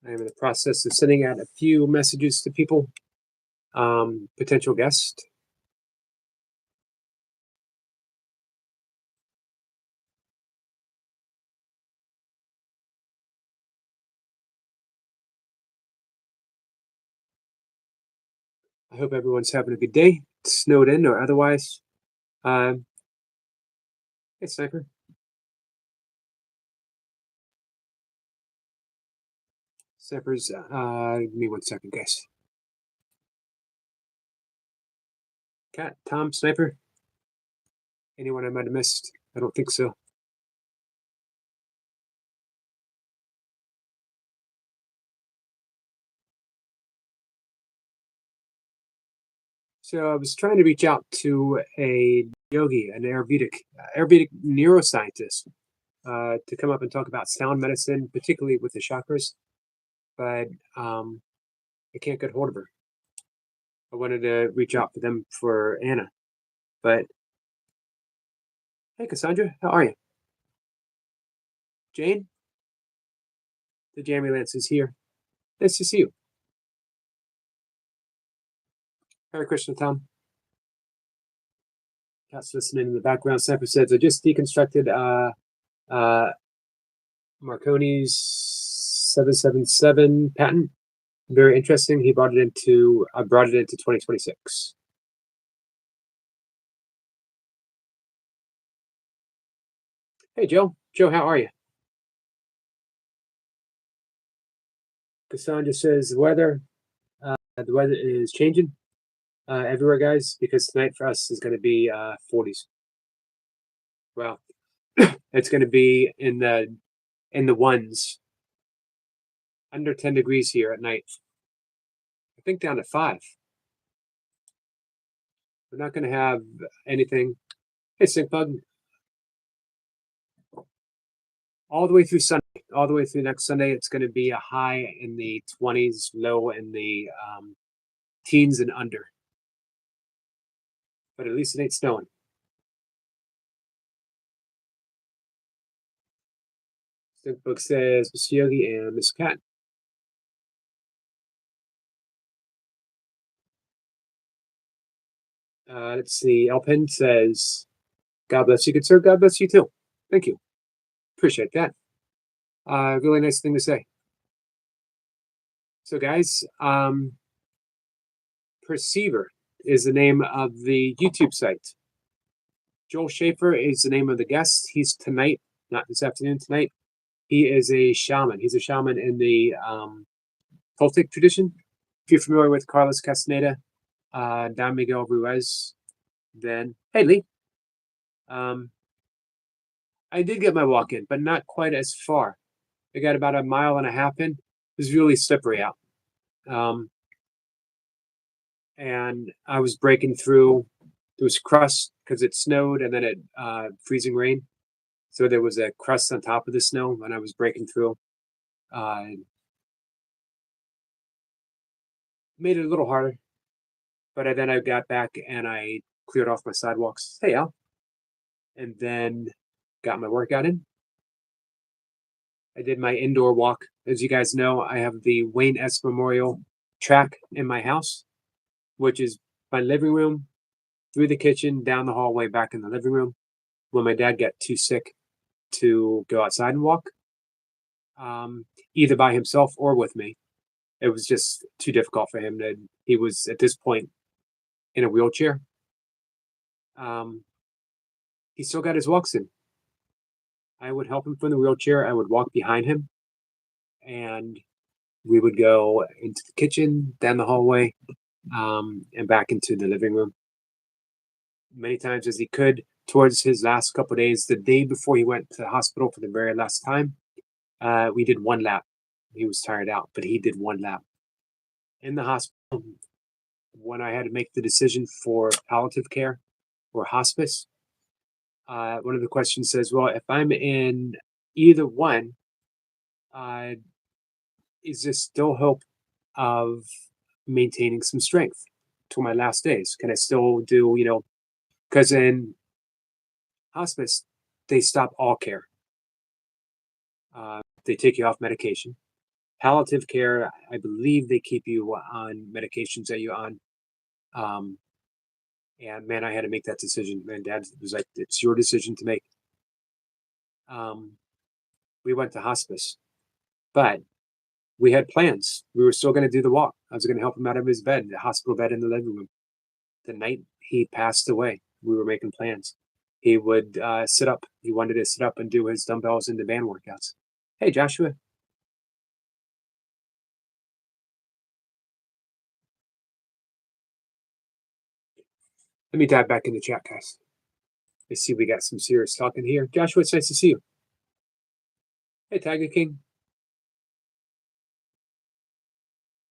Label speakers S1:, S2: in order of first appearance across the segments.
S1: I am in the process of sending out a few messages to people, potential guests. I hope everyone's having a good day, snowed in or otherwise. Um, hey, Sniper. Sniper's, give me 1 second, guys. Cat, Tom, Sniper. Anyone I might have missed? I don't think so. So I was trying to reach out to a yogi, an Ayurvedic neuroscientist, to come up and talk about sound medicine, particularly with the chakras. But I can't get hold of her. I wanted to reach out to them for Anna, but hey, Cassandra, how are you? Jane, the Jamie Lance is here. Nice to see you. Hare Krishna, Tom. Cat's listening in the background. Sniper says, I just deconstructed Marconi's 777 patent. Very interesting. I brought it into 2026. Hey, Joe. Joe, how are you? Cassandra says the weather is changing everywhere, guys, because tonight for us is going to be 40s. Well, it's going to be in the ones, under 10 degrees here at night. I think down to 5. We're not going to have anything. Hey, Sync Bug. All the way through Sunday, all the way through next Sunday, it's going to be a high in the 20s, low in the teens and under. But at least it ain't snowing. Sync Bug says Mr. Yogi and Miss Cat. Let's see. Alpin says, God bless you, good sir. God bless you too. Thank you. Appreciate that. Really nice thing to say. So, guys, Perceiver is the name of the YouTube site. Joel Schaefer is the name of the guest. He's tonight, not this afternoon, tonight. He is a shaman. He's a shaman in the Toltec tradition. If you're familiar with Carlos Castaneda, Don Miguel Ruiz, then hey, Lee. I did get my walk in, but not quite as far. I got about 1.5 miles in. It was really slippery out. And I was breaking through. There was crust because it snowed and then it freezing rain. So there was a crust on top of the snow and I was breaking through. Made it a little harder. But then I got back and I cleared off my sidewalks. Hey, Al. And then got my workout in. I did my indoor walk. As you guys know, I have the Wayne S. Memorial track in my house, which is my living room, through the kitchen, down the hallway, back in the living room. When my dad got too sick to go outside and walk, either by himself or with me, it was just too difficult for him. He was at this point in a wheelchair. He still got his walks in. I would help him from the wheelchair. I would walk behind him, and we would go into the kitchen, down the hallway, and back into the living room. Many times as he could. Towards his last couple of days, the day before he went to the hospital for the very last time, we did 1 lap. He was tired out, but he did 1 lap. In the hospital, when I had to make the decision for palliative care or hospice, one of the questions says, well, if I'm in either one, is there still hope of maintaining some strength to my last days? Can I still do, because in hospice, they stop all care. They take you off medication. Palliative care, I believe they keep you on medications that you're on. Um, and man, I had to make that decision. And Dad was like, "It's your decision to make." Um, we went to hospice, but we had plans. We were still going to do the walk. I was going to help him out of his bed, the hospital bed in the living room. The night he passed away, we were making plans. He would sit up. He wanted to sit up and do his dumbbells and the band workouts. Hey, Joshua, let me dive back in the chat, guys. I see we got some serious talking here. Joshua, it's nice to see you. Hey, Tiger King.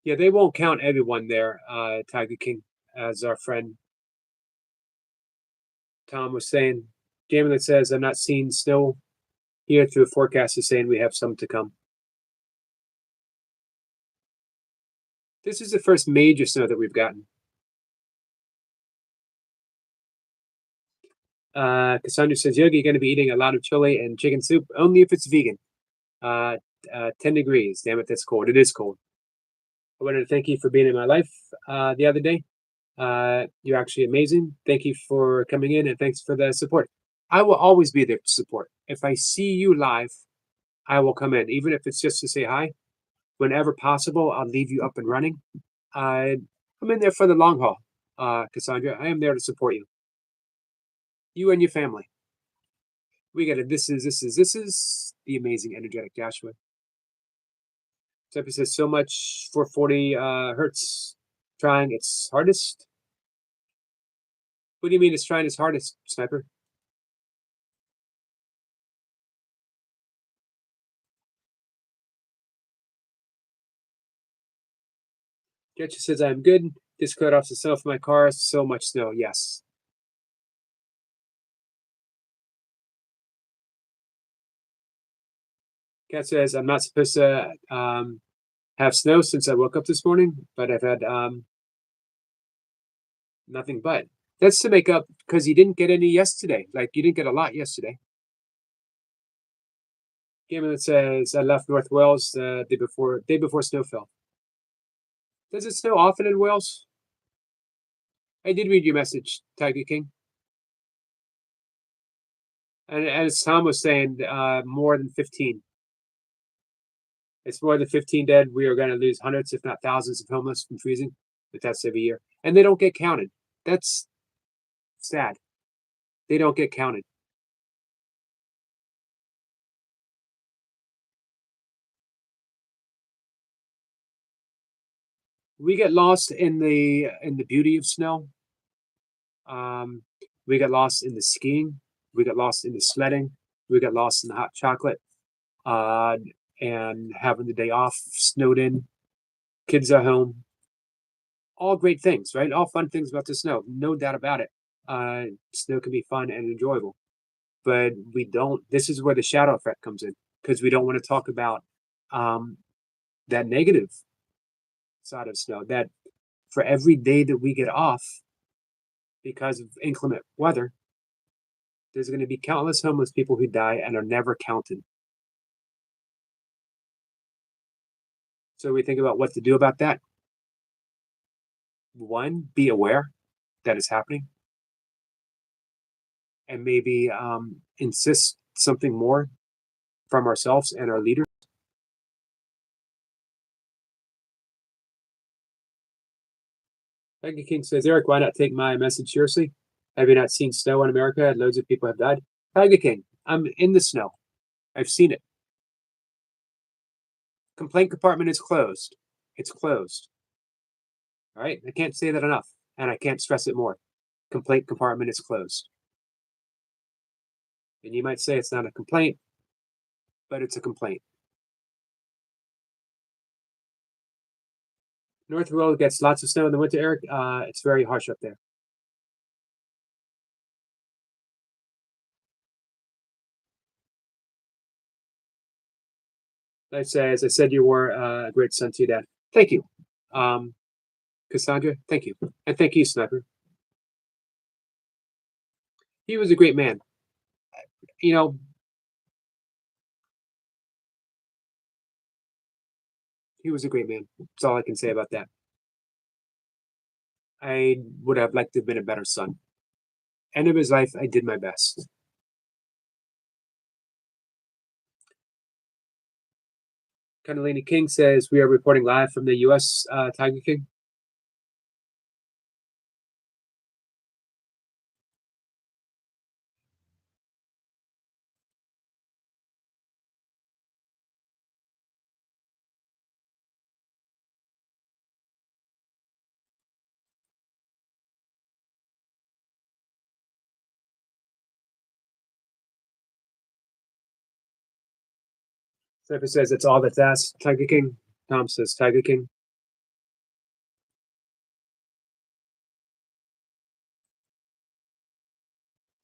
S1: Yeah, they won't count everyone there, Tiger King, as our friend Tom was saying. Jamie says, I'm not seeing snow here through the forecast is saying we have some to come. This is the first major snow that we've gotten. Cassandra says, Yogi, you're going to be eating a lot of chili and chicken soup, only if it's vegan. 10 degrees. Damn it, that's cold. It is cold. I wanted to thank you for being in my life the other day. You're actually amazing. Thank you for coming in and thanks for the support. I will always be there to support. If I see you live, I will come in, even if it's just to say hi. Whenever possible, I'll leave you up and running. I'm in there for the long haul, Cassandra. I am there to support you and your family. We got it. This is the amazing, energetic Joshua. Steppy says so much for 40 hertz trying its hardest. What do you mean it's trying its hardest, Sniper? Getcha says I'm good. Just cleared off the snow for my car. So much snow. Yes. Cat says I'm not supposed to have snow since I woke up this morning, but I've had nothing but. That's to make up because you didn't get any yesterday. Like you didn't get a lot yesterday. Gamer that says I left North Wales the day before snow fell. Does it snow often in Wales? I did read your message, Tiger King. And as Tom was saying, more than 15. It's more than 15 dead. We are going to lose hundreds, if not thousands, of homeless from freezing. But that's every year. And they don't get counted. That's sad. They don't get counted. We get lost in the beauty of snow. We get lost in the skiing. We get lost in the sledding. We get lost in the hot chocolate. And having the day off, snowed in, kids are home. All great things, right? All fun things about the snow, no doubt about it. Snow can be fun and enjoyable, but we don't. This is where the shadow effect comes in because we don't want to talk about um, that negative side of snow. That for every day that we get off because of inclement weather, there's going to be countless homeless people who die and are never counted. So we think about what to do about that. One, be aware that is happening and maybe insist something more from ourselves and our leaders. Tiger King says, Eric, why not take my message seriously? Have you not seen snow in America? Loads of people have died. Tiger King, I'm in the snow. I've seen it. Complaint compartment is closed. It's closed. All right. I can't say that enough. And I can't stress it more. Complaint compartment is closed. And you might say it's not a complaint, but it's a complaint. North Road gets lots of snow in the winter, Eric. It's very harsh up there. As I said, you were a great son to your dad. Thank you. Cassandra, thank you. And thank you, Sniper. He was a great man. You know, He was a great man. That's all I can say about that. I would have liked to have been a better son. End of his life, I did my best. Kundalini King says we are reporting live from the U.S. Tiger King. Cypher says it's all that's asked. Tiger King. Tom says Tiger King.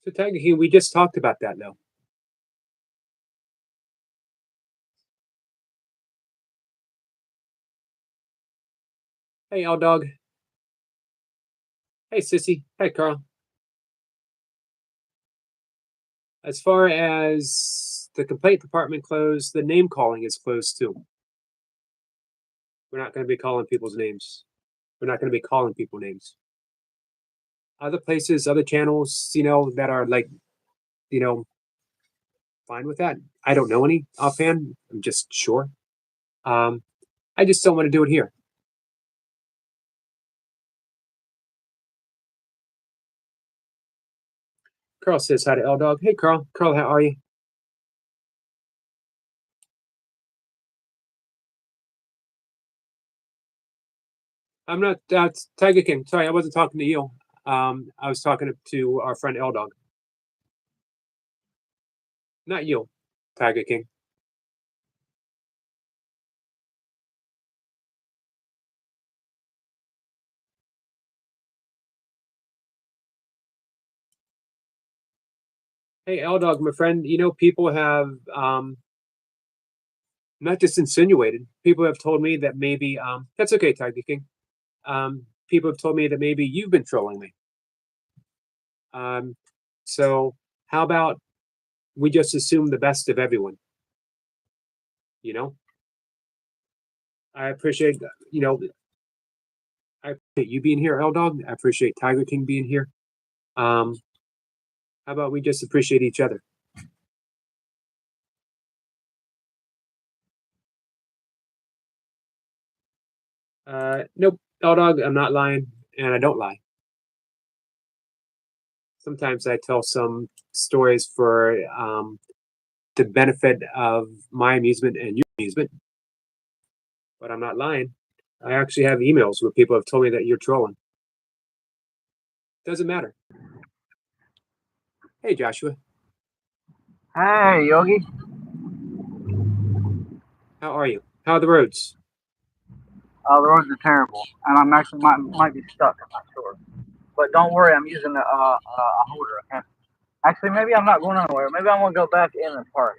S1: So Tiger King, we just talked about that though. Hey, L Dog. Hey, Sissy. Hey, Carl. As far as the complaint department closed, the name calling is closed too. We're not going to be calling people's names. We're not going to be calling people names. Other places, other channels, that are like, fine with that. I don't know any offhand. I'm just sure. I just don't want to do it here. Carl says hi to L Dog. Hey, Carl. Carl, how are you? I'm not Tiger King. Sorry, I wasn't talking to you. I was talking to our friend L Dog. Not you, Tiger King. Hey, L Dog, my friend. People have not just insinuated. People have told me that maybe that's okay, Tiger King. People have told me that maybe you've been trolling me. So how about we just assume the best of everyone? I appreciate I appreciate you being here, L Dog. I appreciate Tiger King being here. How about we just appreciate each other? Nope, L Dog, I'm not lying, and I don't lie. Sometimes I tell some stories for the benefit of my amusement and your amusement, but I'm not lying. I actually have emails where people have told me that you're trolling. Doesn't matter. Hey, Joshua.
S2: Hey, Yogi.
S1: How are you? How are the roads?
S2: The roads are terrible, and I'm actually might be stuck. I'm not sure, but don't worry. I'm using a holder. Okay. Actually, maybe I'm not going anywhere. Maybe I'm gonna go back in the park.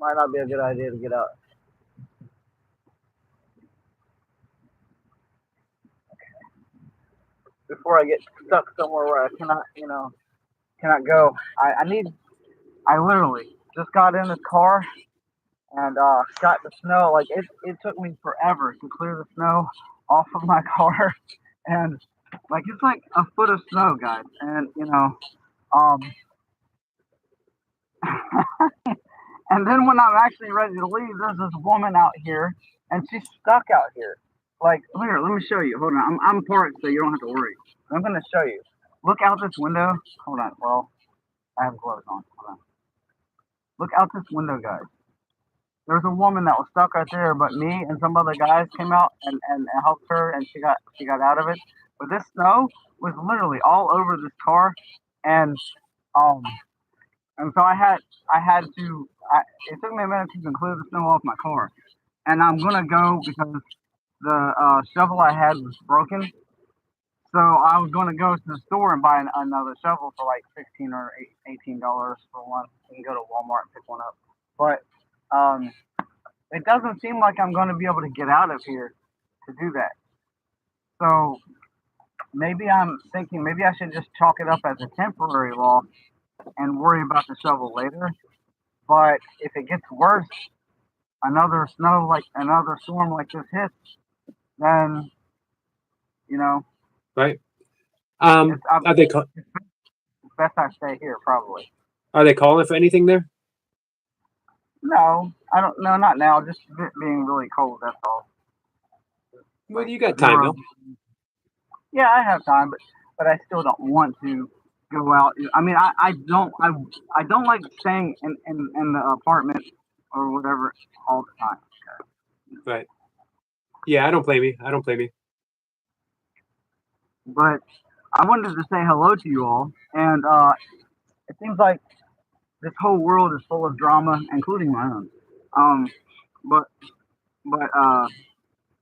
S2: Might not be a good idea to get out. Before I get stuck somewhere where I cannot go. I literally just got in the car and got the snow. Like it took me forever to clear the snow off of my car, and like it's like a foot of snow, guys. And um, and then when I'm actually ready to leave, there's this woman out here, and she's stuck out here. Like here, let me show you. Hold on, I'm parked, so you don't have to worry. I'm gonna show you. Look out this window. Hold on. Well, I have gloves on. Hold on. Look out this window, guys. There's a woman that was stuck right there, but me and some other guys came out and helped her, and she got out of it. But this snow was literally all over this car, and um, and so I had to. It took me a minute to even clear the snow off my car, and I'm gonna go because the shovel I had was broken. So I was gonna go to the store and buy another shovel for like $16 or $18 for one. You can go to Walmart and pick one up, but um, it doesn't seem like I'm going to be able to get out of here to do that. So maybe I'm thinking maybe I should just chalk it up as a temporary loss and worry about the shovel later. But if it gets worse, another storm like this hits, then you know
S1: right?
S2: it's, I,
S1: Are they ca-
S2: it's best I stay here probably.
S1: are they calling for anything there?
S2: No, I don't. No, not now. Just it being really cold. That's all.
S1: Well,
S2: Like
S1: you got time
S2: zero.
S1: though.
S2: Yeah, I have time, but I still don't want to go out. I mean, I don't like staying in the apartment or whatever all the time.
S1: Right. Yeah, I don't blame you. I don't blame you.
S2: But I wanted to say hello to you all, and it seems like this whole world is full of drama, including my own. Um, but but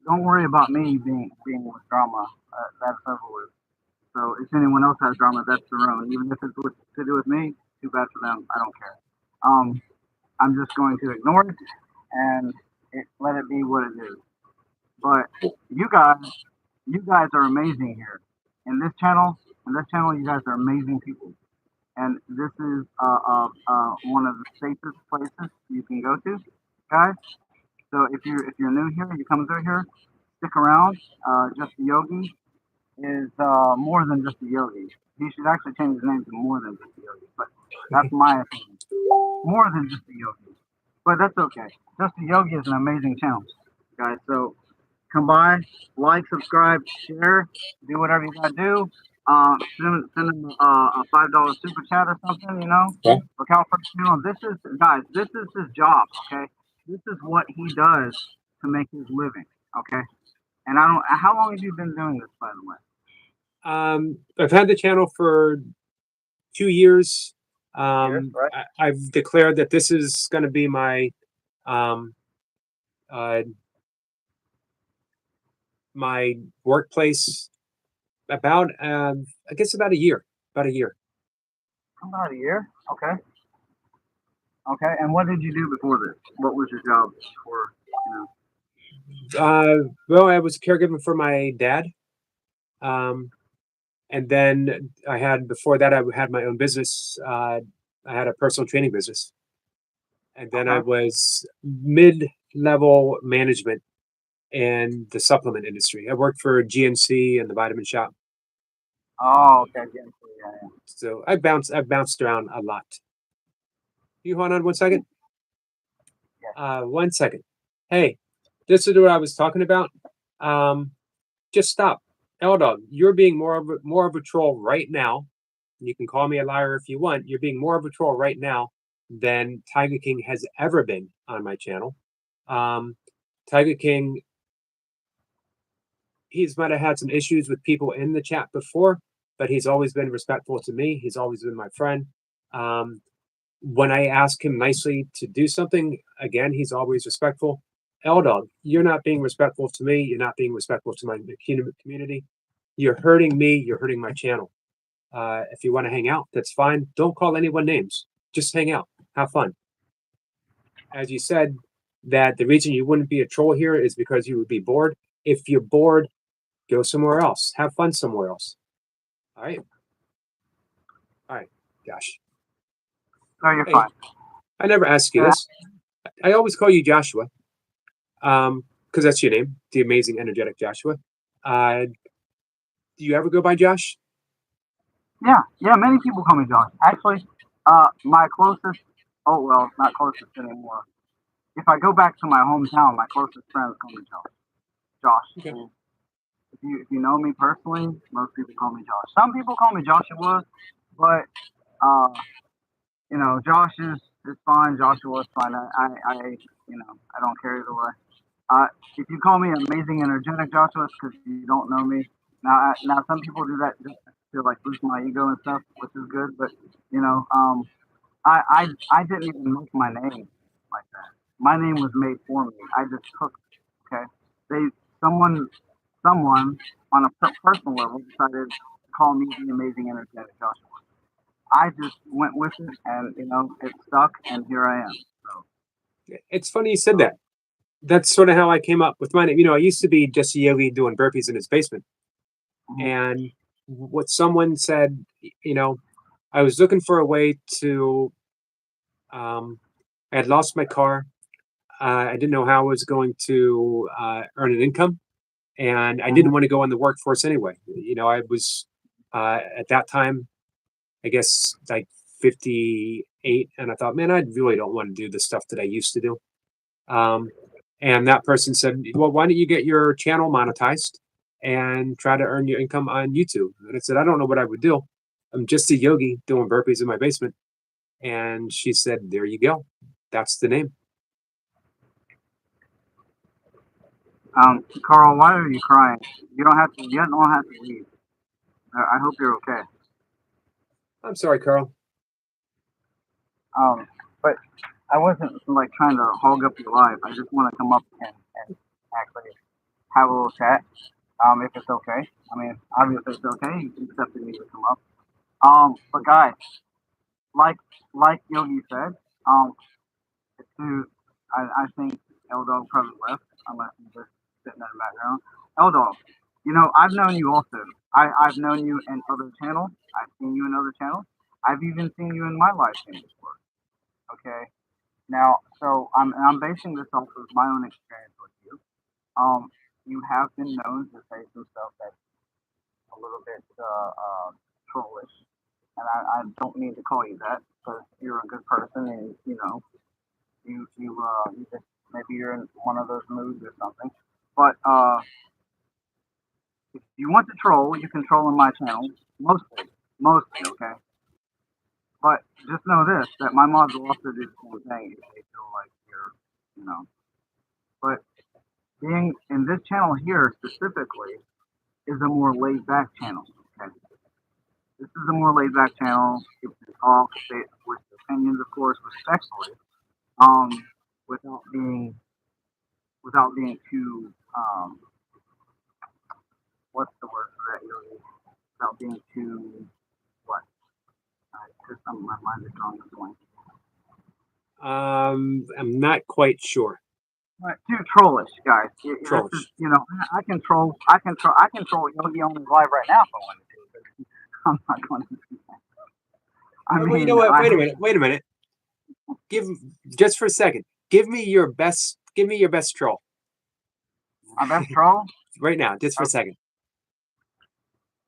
S2: don't worry about me being with drama. That's over with. So if anyone else has drama, that's their own. Even if it's to do with me, too bad for them. I don't care. Um, I'm just going to ignore it and let it be what it is. But you guys, you guys are amazing here. In this channel, you guys are amazing people. And this is one of the safest places you can go to, guys. So if you're new here, you come through here, stick around. Just the Yogi is more than just a yogi. He should actually change his name to more than just a yogi. But that's my opinion. More than just a yogi. But that's okay. Just a yogi is an amazing channel, guys. So come by, like, subscribe, share, do whatever you gotta do. Send him a $5 super chat or something.
S1: Okay.
S2: Look out for the channel. This is guys. This is his job. Okay. This is what he does to make his living. Okay. And I don't. How long have you been doing this, by the way?
S1: I've had the channel for 2 years.
S2: Years, right?
S1: I've declared that this is going to be my um, uh, my workplace about I guess about a year. About a year.
S2: About a year. Okay. Okay. And what did you do before this? What was your job before?
S1: Well, I was a caregiver for my dad. Um, and then I had before that I had my own business. I had a personal training business, and then I
S2: Okay.
S1: was mid-level management in the supplement industry. I worked for GNC and the vitamin shop,
S2: Oh, okay. Yeah, yeah.
S1: so I bounced around a lot. You hold on 1 second.
S2: Yeah.
S1: 1 second. Hey, this is what I was talking about. Just stop. L Dog, you're being more of a troll right now. You can call me a liar if you want. You're being more of a troll right now than Tiger King has ever been on my channel. Tiger King, he's might have had some issues with people in the chat before, but he's always been respectful to me. He's always been my friend. When I ask him nicely to do something, again, he's always respectful. L Dog, you're not being respectful to me. You're not being respectful to my community. You're hurting me. You're hurting my channel. If you want to hang out, that's fine. Don't call anyone names. Just hang out. Have fun. As you said, that the reason you wouldn't be a troll here is because you would be bored. If you're bored, go somewhere else. Have fun somewhere else. All right. All right. Gosh.
S2: No, you're
S1: Hey,
S2: fine.
S1: I never asked you
S2: Yeah.
S1: this. I always call you Joshua, because that's your name, the amazing, energetic Joshua. Do you ever go by Josh?
S2: Yeah. Yeah. Many people call me Josh. Actually, my closest. Oh well, not closest anymore. If I go back to my hometown, my closest friends call me Josh. Josh.
S1: Okay.
S2: If you know me personally, most people call me Josh. Some people call me Joshua, but uh, Josh is fine. Joshua is fine. I don't care either way. Uh, if you call me amazing energetic Joshua, it's because you don't know me. Now some people do that just to like boost my ego and stuff, which is good. But you know, um, I didn't even make my name like that. My name was made for me. I just took it. Okay, they someone someone on a personal level decided to call me the amazing energetic Joshua. I just went with it, and it stuck, and here I am. So,
S1: It's funny you said that. That's sort of how I came up with my name. I used to be just a yogi doing burpees in his basement.
S2: mhm.
S1: And what someone said, I was looking for a way to, I had lost my car. I didn't know how I was going to earn an income, and I didn't want to go in the workforce anyway. I was at that time, I guess, like 58, and I thought, man, I really don't want to do the stuff that I used to do. And that person said, well, why don't you get your channel monetized and try to earn your income on YouTube? And I said, I don't know what I would do. I'm just a yogi doing burpees in my basement. And she said, there you go. That's the name.
S2: Carl, why are you crying? You don't have to. You don't have to leave. I hope you're okay.
S1: I'm sorry, Carl.
S2: But I wasn't like trying to hog up your life. I just want to come up and actually have a little chat. If it's okay. I mean, obviously it's okay. You accepted me to come up. But guys, like Yogi said, to I think L Dog probably left unless he's just sitting in the background. L Dog, I've known you also. I've known you in other channels. I've seen you in other channels. I've even seen you in my live stream before. Okay. Now, so I'm basing this off of my own experience with you. You have been known to say some stuff that's a little bit trollish, and I don't mean to call you that because you're a good person, and you just maybe you're in one of those moods or something. But if you want to troll, you can troll on my channel mostly, okay. But just know this: that my mods will also do the same thing if they feel like you're, you know. But being in this channel here specifically is a more laid back channel. Okay, this is a more laid back channel. You can talk with opinions, of course, respectfully, um, without being too what's the word for that? Really, without being too what? Because my mind is drawing a blank.
S1: I'm not quite sure.
S2: Right, too trollish, guys.
S1: Trollish.
S2: I can troll Yogi on his live right now if I wanted to, but I'm not going to do that.
S1: Well, you know what? Wait a minute. Just for a second. Give me your best troll.
S2: My best troll?
S1: Right now, just for a second.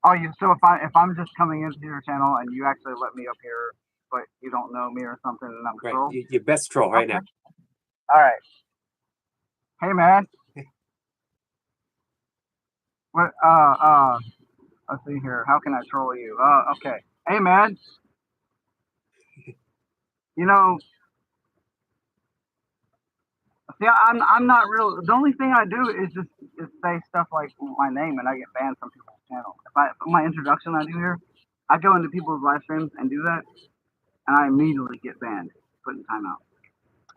S2: Oh, so if I'm just coming into your channel and you actually let me up here, but you don't know me or something, and I'm a troll?
S1: Your best troll right now.
S2: All right. Hey, man. What? Let's see here. How can I troll you? Okay. Hey, man. See, I'm not real. The only thing I do is just say stuff like my name, and I get banned from people's channels. My introduction I do here, I go into people's live streams and do that, and I immediately get banned, put in timeout.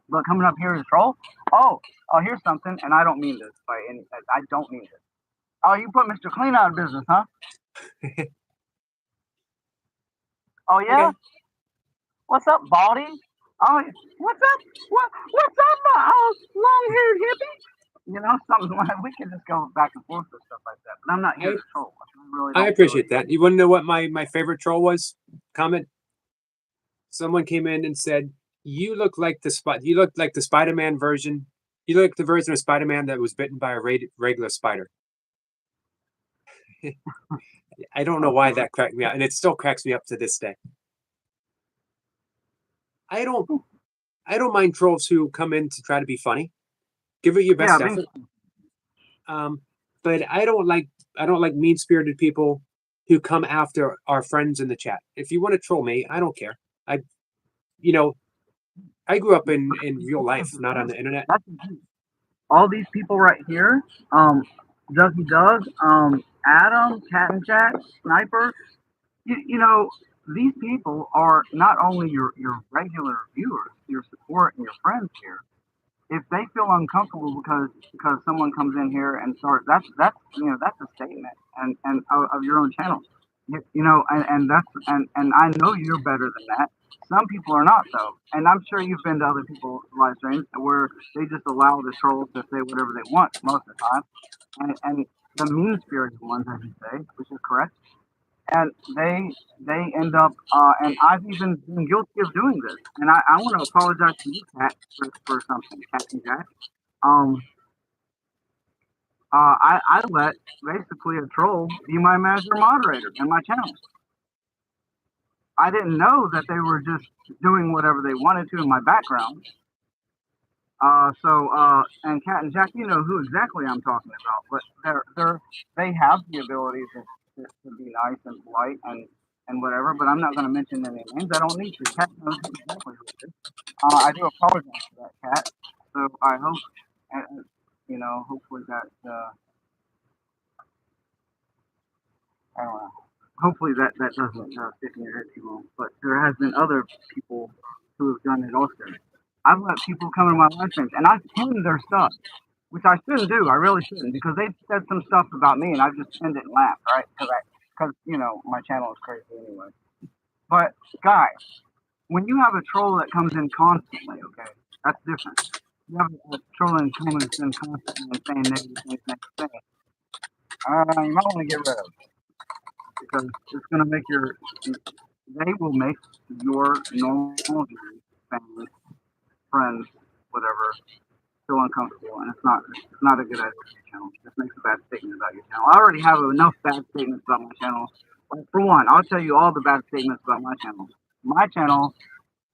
S2: But coming up here is troll. Oh, here's something, and I don't mean this I don't mean this. Oh, you put Mr. Clean out of business, huh? Oh yeah. Okay. What's up, Baldy? Oh, what's up? What's up, long-haired hippie? Something like we can just go back and forth with stuff like that. But I'm not here to troll.
S1: I appreciate that. You want to know what my favorite troll was? Comment. Someone came in and said, "You look like the Spider-Man version. You look like the version of Spider-Man that was bitten by a regular spider." I don't know why that cracked me up, and it still cracks me up to this day. I don't mind trolls who come in to try to be funny. Give it your best effort. But I don't like mean-spirited people who come after our friends in the chat. If you want to troll me, I don't care. I grew up in real life, not on the internet.
S2: All these people right here, Dougie Doug, Adam, Cat and Jack, Sniper, these people are not only your regular viewers, your support and your friends here. If they feel uncomfortable because someone comes in here and starts, that's a statement and of your own channel. And I know you're better than that. Some people are not though, and I'm sure you've been to other people's live streams where they just allow the trolls to say whatever they want most of the time, and the mean-spirited ones, as you say, which is correct. and they end up, and I've even been guilty of doing this. And I want to apologize to you, Cat, for something, Captain Jack. Um, I let basically a troll be my master moderator in my channel. I didn't know that they were just doing whatever they wanted to in my background. And Cat and Jack, you know who exactly I'm talking about, but they have the ability to be nice and polite and whatever, but I'm not going to mention any names. I don't need to. Cat knows exactly who it is. I do apologize for that, Cat. So I hope, hopefully that, I don't know. Hopefully that doesn't stick in your head too long. But there has been other people who have done it also. I've let people come in my live streams and I've pinned their stuff, which I shouldn't do. I really shouldn't because they said some stuff about me and I've just pinned it and laughed, right? Because my channel is crazy anyway. But guys, when you have a troll that comes in constantly, okay, that's different. You have a troll that comes in constantly and saying negative things, you might want to get rid of it because it's going to make they will make your normal viewers, family, friends, whatever, feel uncomfortable, and it's not a good idea for your channel. It just makes a bad statement about your channel. I already have enough bad statements about my channel. Like, for one, I'll tell you all the bad statements about my channel. My channel,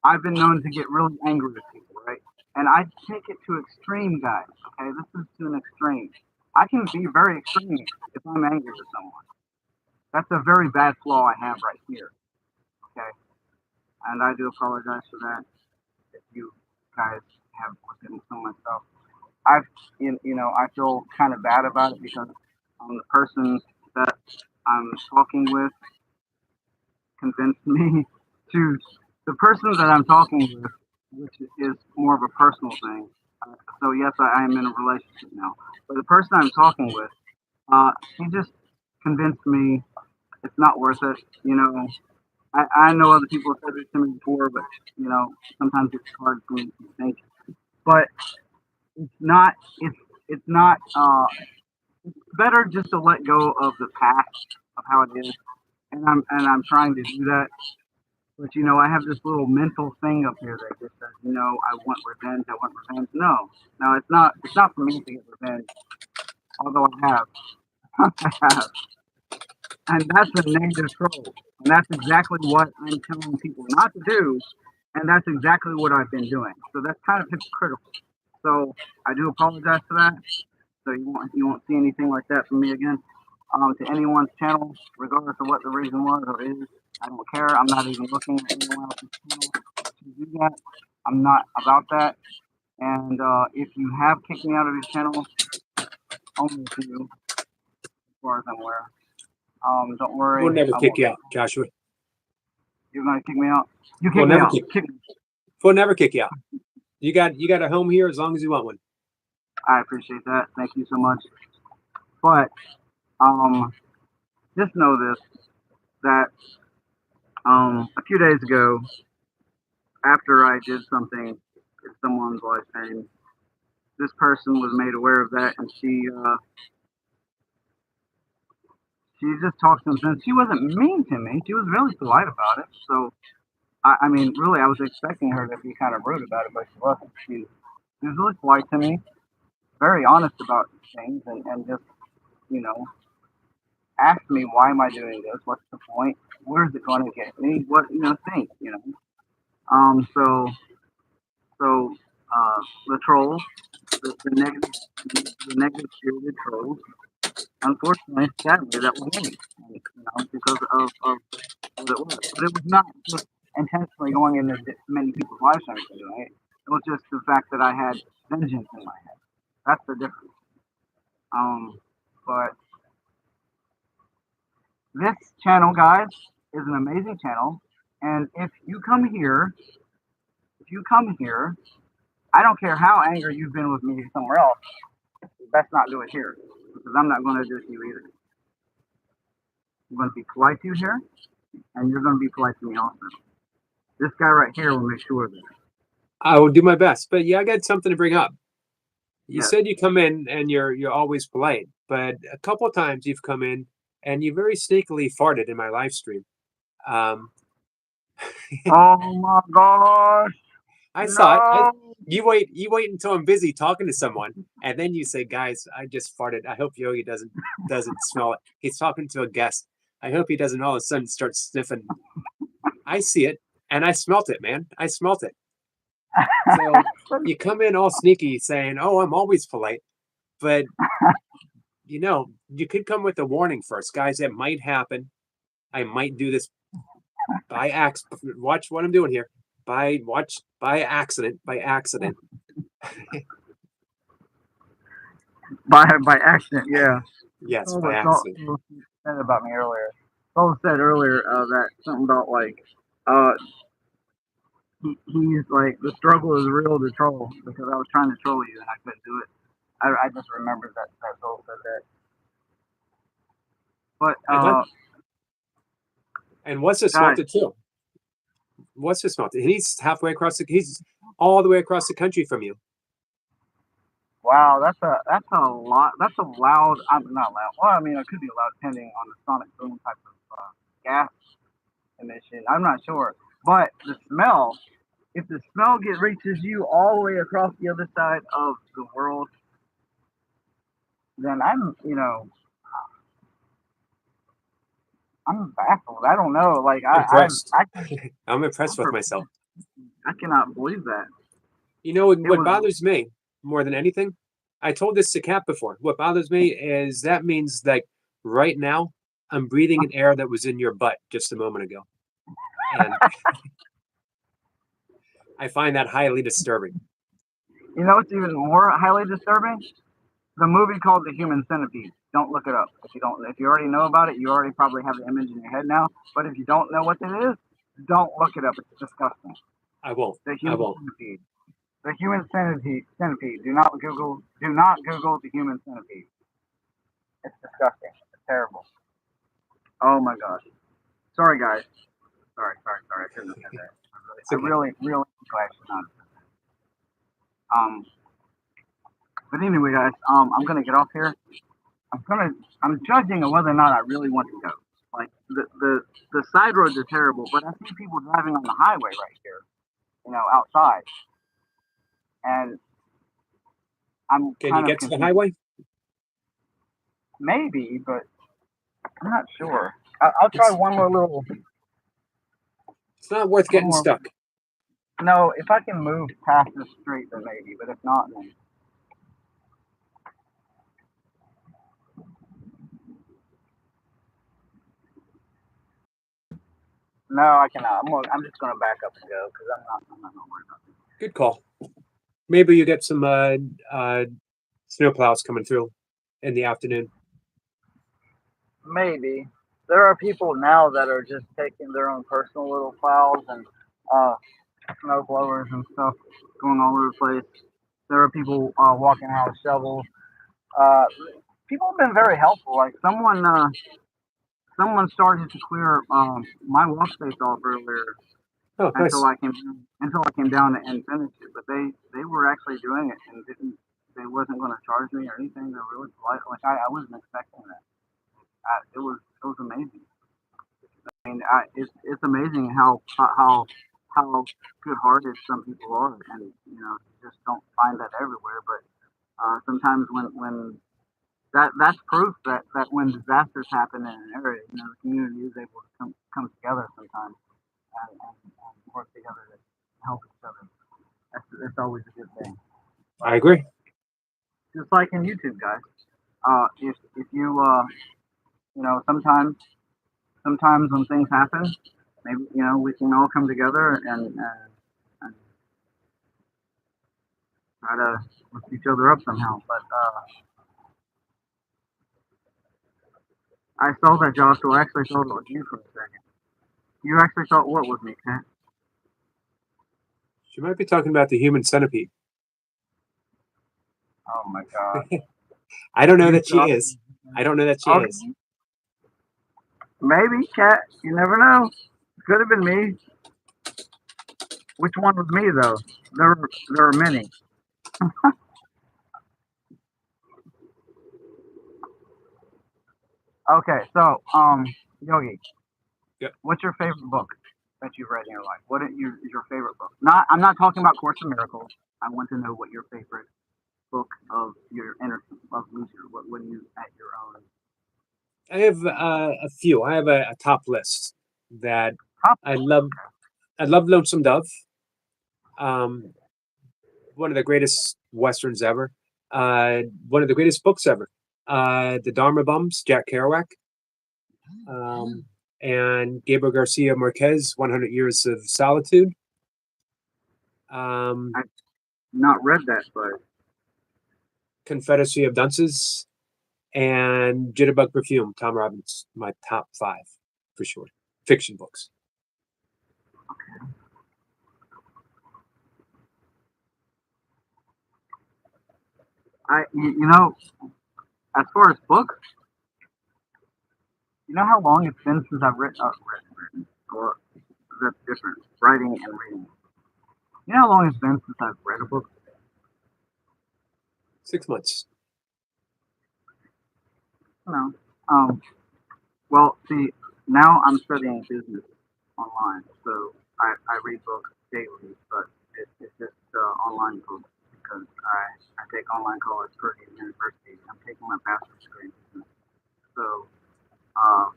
S2: I've been known to get really angry with people, right? And I take it to extreme, guys. Okay, this is to an extreme. I can be very extreme if I'm angry with someone. That's a very bad flaw I have right here. Okay, and I do apologize for that. If you guys have looked at some of my stuff, I feel kind of bad about it because the person that I'm talking with convinced me to the person that I'm talking with, which is more of a personal thing. So yes, I am in a relationship now, but the person I'm talking with, he just convinced me it's not worth it. I know other people have said this to me before, but sometimes it's hard for me to think. But it's not. It's not. It's better just to let go of the past of how it is, and I'm trying to do that. But I have this little mental thing up here that just says, I want revenge. I want revenge. No, no, it's not. It's not for me to get revenge. Although I have, I have, and that's a negative troll, and that's exactly what I'm telling people not to do, and that's exactly what I've been doing. So that's kind of hypocritical. So I do apologize for that. So you won't see anything like that from me again. To anyone's channel, regardless of what the reason was or is, I don't care. I'm not even looking at anyone else's channel to do that. I'm not about that. And if you have kicked me out of your channel, only a few, as far as I'm aware. Don't worry.
S1: We'll never kick you out, Joshua.
S2: You're gonna kick me out. You kick
S1: We'll
S2: me
S1: never
S2: out.
S1: kick. We'll never kick you out. You got a home here as long as you want one.
S2: I appreciate that. Thank you so much. But just know this, that a few days ago, after I did something in someone's live stream, this person was made aware of that, and she just talked some sense. She wasn't mean to me. She was really polite about it. So I mean, really, I was expecting her to be kind of rude about it, but she wasn't. She was really polite to me, very honest about things, and just asked me, why am I doing this? What's the point? Where's it going to get me? What think. So the trolls, the negative spirited trolls, unfortunately, sadly, that was me, because of what it was. But it was not just intentionally going into many people's lives and doing it. It was just the fact that I had vengeance in my head. That's the difference. But this channel, guys, is an amazing channel. And if you come here, I don't care how angry you've been with me somewhere else, best not do it here. Because I'm not going to do it to you either. I'm going to be polite to you here, and you're going to be polite to me also. This guy right here will make sure of that.
S1: I will do my best. But yeah, I got something to bring up. You
S2: Yes.
S1: said you come in and you're always polite, but a couple of times you've come in and you very sneakily farted in my live stream. Um,
S2: Oh my gosh.
S1: I saw it.
S2: No.
S1: You wait until I'm busy talking to someone, and then you say, "Guys, I just farted. I hope Yogi doesn't smell it." He's talking to a guest. I hope he doesn't all of a sudden start sniffing. I see it, and I smelt it, man. I smelt it. So you come in all sneaky saying, "Oh, I'm always polite," but you could come with a warning first, guys. It might happen. I might do this by accident. Watch what I'm doing here. By accident. By accident.
S2: By accident, yeah.
S1: Yes, by
S2: Someone
S1: accident.
S2: said about me earlier. Someone said earlier that something about like uh he's like the struggle is real to troll because I was trying to troll you and I couldn't do it. I just remembered that soul said that. But
S1: Uh-huh. And what's this
S2: guys,
S1: smelted too? What's this smelted? He's halfway across he's all the way across the country from you.
S2: wow, that's a lot. That's a loud. I'm not loud. Well, I mean, it could be loud depending on the sonic boom type of gas emission. I'm not sure, but the smell. If the smell reaches you all the way across the other side of the world, then I'm baffled. I don't know. Like
S1: Impressed.
S2: I
S1: I'm impressed with myself.
S2: I cannot believe that.
S1: You know
S2: It
S1: what
S2: was
S1: bothers me more than anything? I told this to Kat before. What bothers me is that means that right now I'm breathing an air that was in your butt just a moment ago. And I find that highly disturbing.
S2: you know what's even more highly disturbing? The movie called The Human Centipede. Don't look it up. If you already know about it, you already probably have the image in your head now. But if you don't know what it is, don't look it up. It's disgusting.
S1: I won't.
S2: The
S1: I
S2: Human
S1: won't.
S2: Centipede. The Human Centipede. Do not Google the Human Centipede. It's disgusting. It's terrible. Oh my gosh. Sorry guys. Sorry. I shouldn't have said that.
S1: It's okay.
S2: Really glad she's not. But anyway, guys, I'm gonna get off here. I'm judging on whether or not I really want to go. Like the side roads are terrible, but I see people driving on the highway right here, outside, and I'm
S1: Can you
S2: kind of
S1: get to the
S2: confused.
S1: highway?
S2: Maybe, but I'm not sure. I'll try one more little.
S1: It's not worth
S2: One
S1: getting
S2: more.
S1: stuck.
S2: No, if I can move past the street, then maybe. But if not, then. No, I cannot. I'm just gonna back up and go because I'm not gonna worry about it.
S1: Good call. Maybe you get some snowplows coming through in the afternoon.
S2: Maybe there are people now that are just taking their own personal little plows and snow blowers and stuff going all over the place. There are people walking around with shovels. Uh, People have been very helpful. Like someone started to clear my walk space off earlier
S1: Oh, nice.
S2: until I came down and finished it. But they were actually doing it and didn't. They wasn't going to charge me or anything. They're really polite. Like I wasn't expecting that. It was amazing. I mean, it's amazing how good-hearted some people are, and you just don't find that everywhere. But sometimes when that's proof that when disasters happen in an area, the community is able to come together sometimes and work together to help each other. That's always a good thing.
S1: I agree.
S2: Just like in YouTube, guys. If you sometimes when things happen, maybe we can all come together and try to lift each other up somehow. But I saw that, Joshua. I actually thought it was you for a second. You actually thought what was me, Kat?
S1: She might be talking about the human centipede.
S2: Oh my God.
S1: I don't know
S2: You
S1: that she
S2: thought-
S1: is. I don't know that she
S2: Okay.
S1: is.
S2: Maybe, Kat. You never know. Could have been me. Which one was me though? There are many. Okay, so Yogi,
S1: Yep.
S2: what's your favorite book that you've read in your life? What is your favorite book? Not, I'm not talking about Course in Miracles. I want to know what your favorite book of your inner of leisure. What do you at your own
S1: I have a few. I have a top list that
S2: top?
S1: I love. I love Lonesome Dove. Um, one of the greatest westerns ever. One of the greatest books ever. The Dharma Bums, Jack Kerouac, um, and Gabriel Garcia Marquez, 100 Years of Solitude. Um,
S2: I've not read that, but
S1: Confederacy of Dunces, and Jitterbug Perfume, Tom Robbins. My top five for sure. Fiction books.
S2: you know, as far as books, you know how long it's been since I've written, or that's different, writing and reading. You know how long it's been since I've read a book?
S1: 6 months.
S2: No. Um, well, see, now I'm studying business online, so I read books daily, but it's just online books because I take online college for university. I'm taking my bachelor's degree in business. So,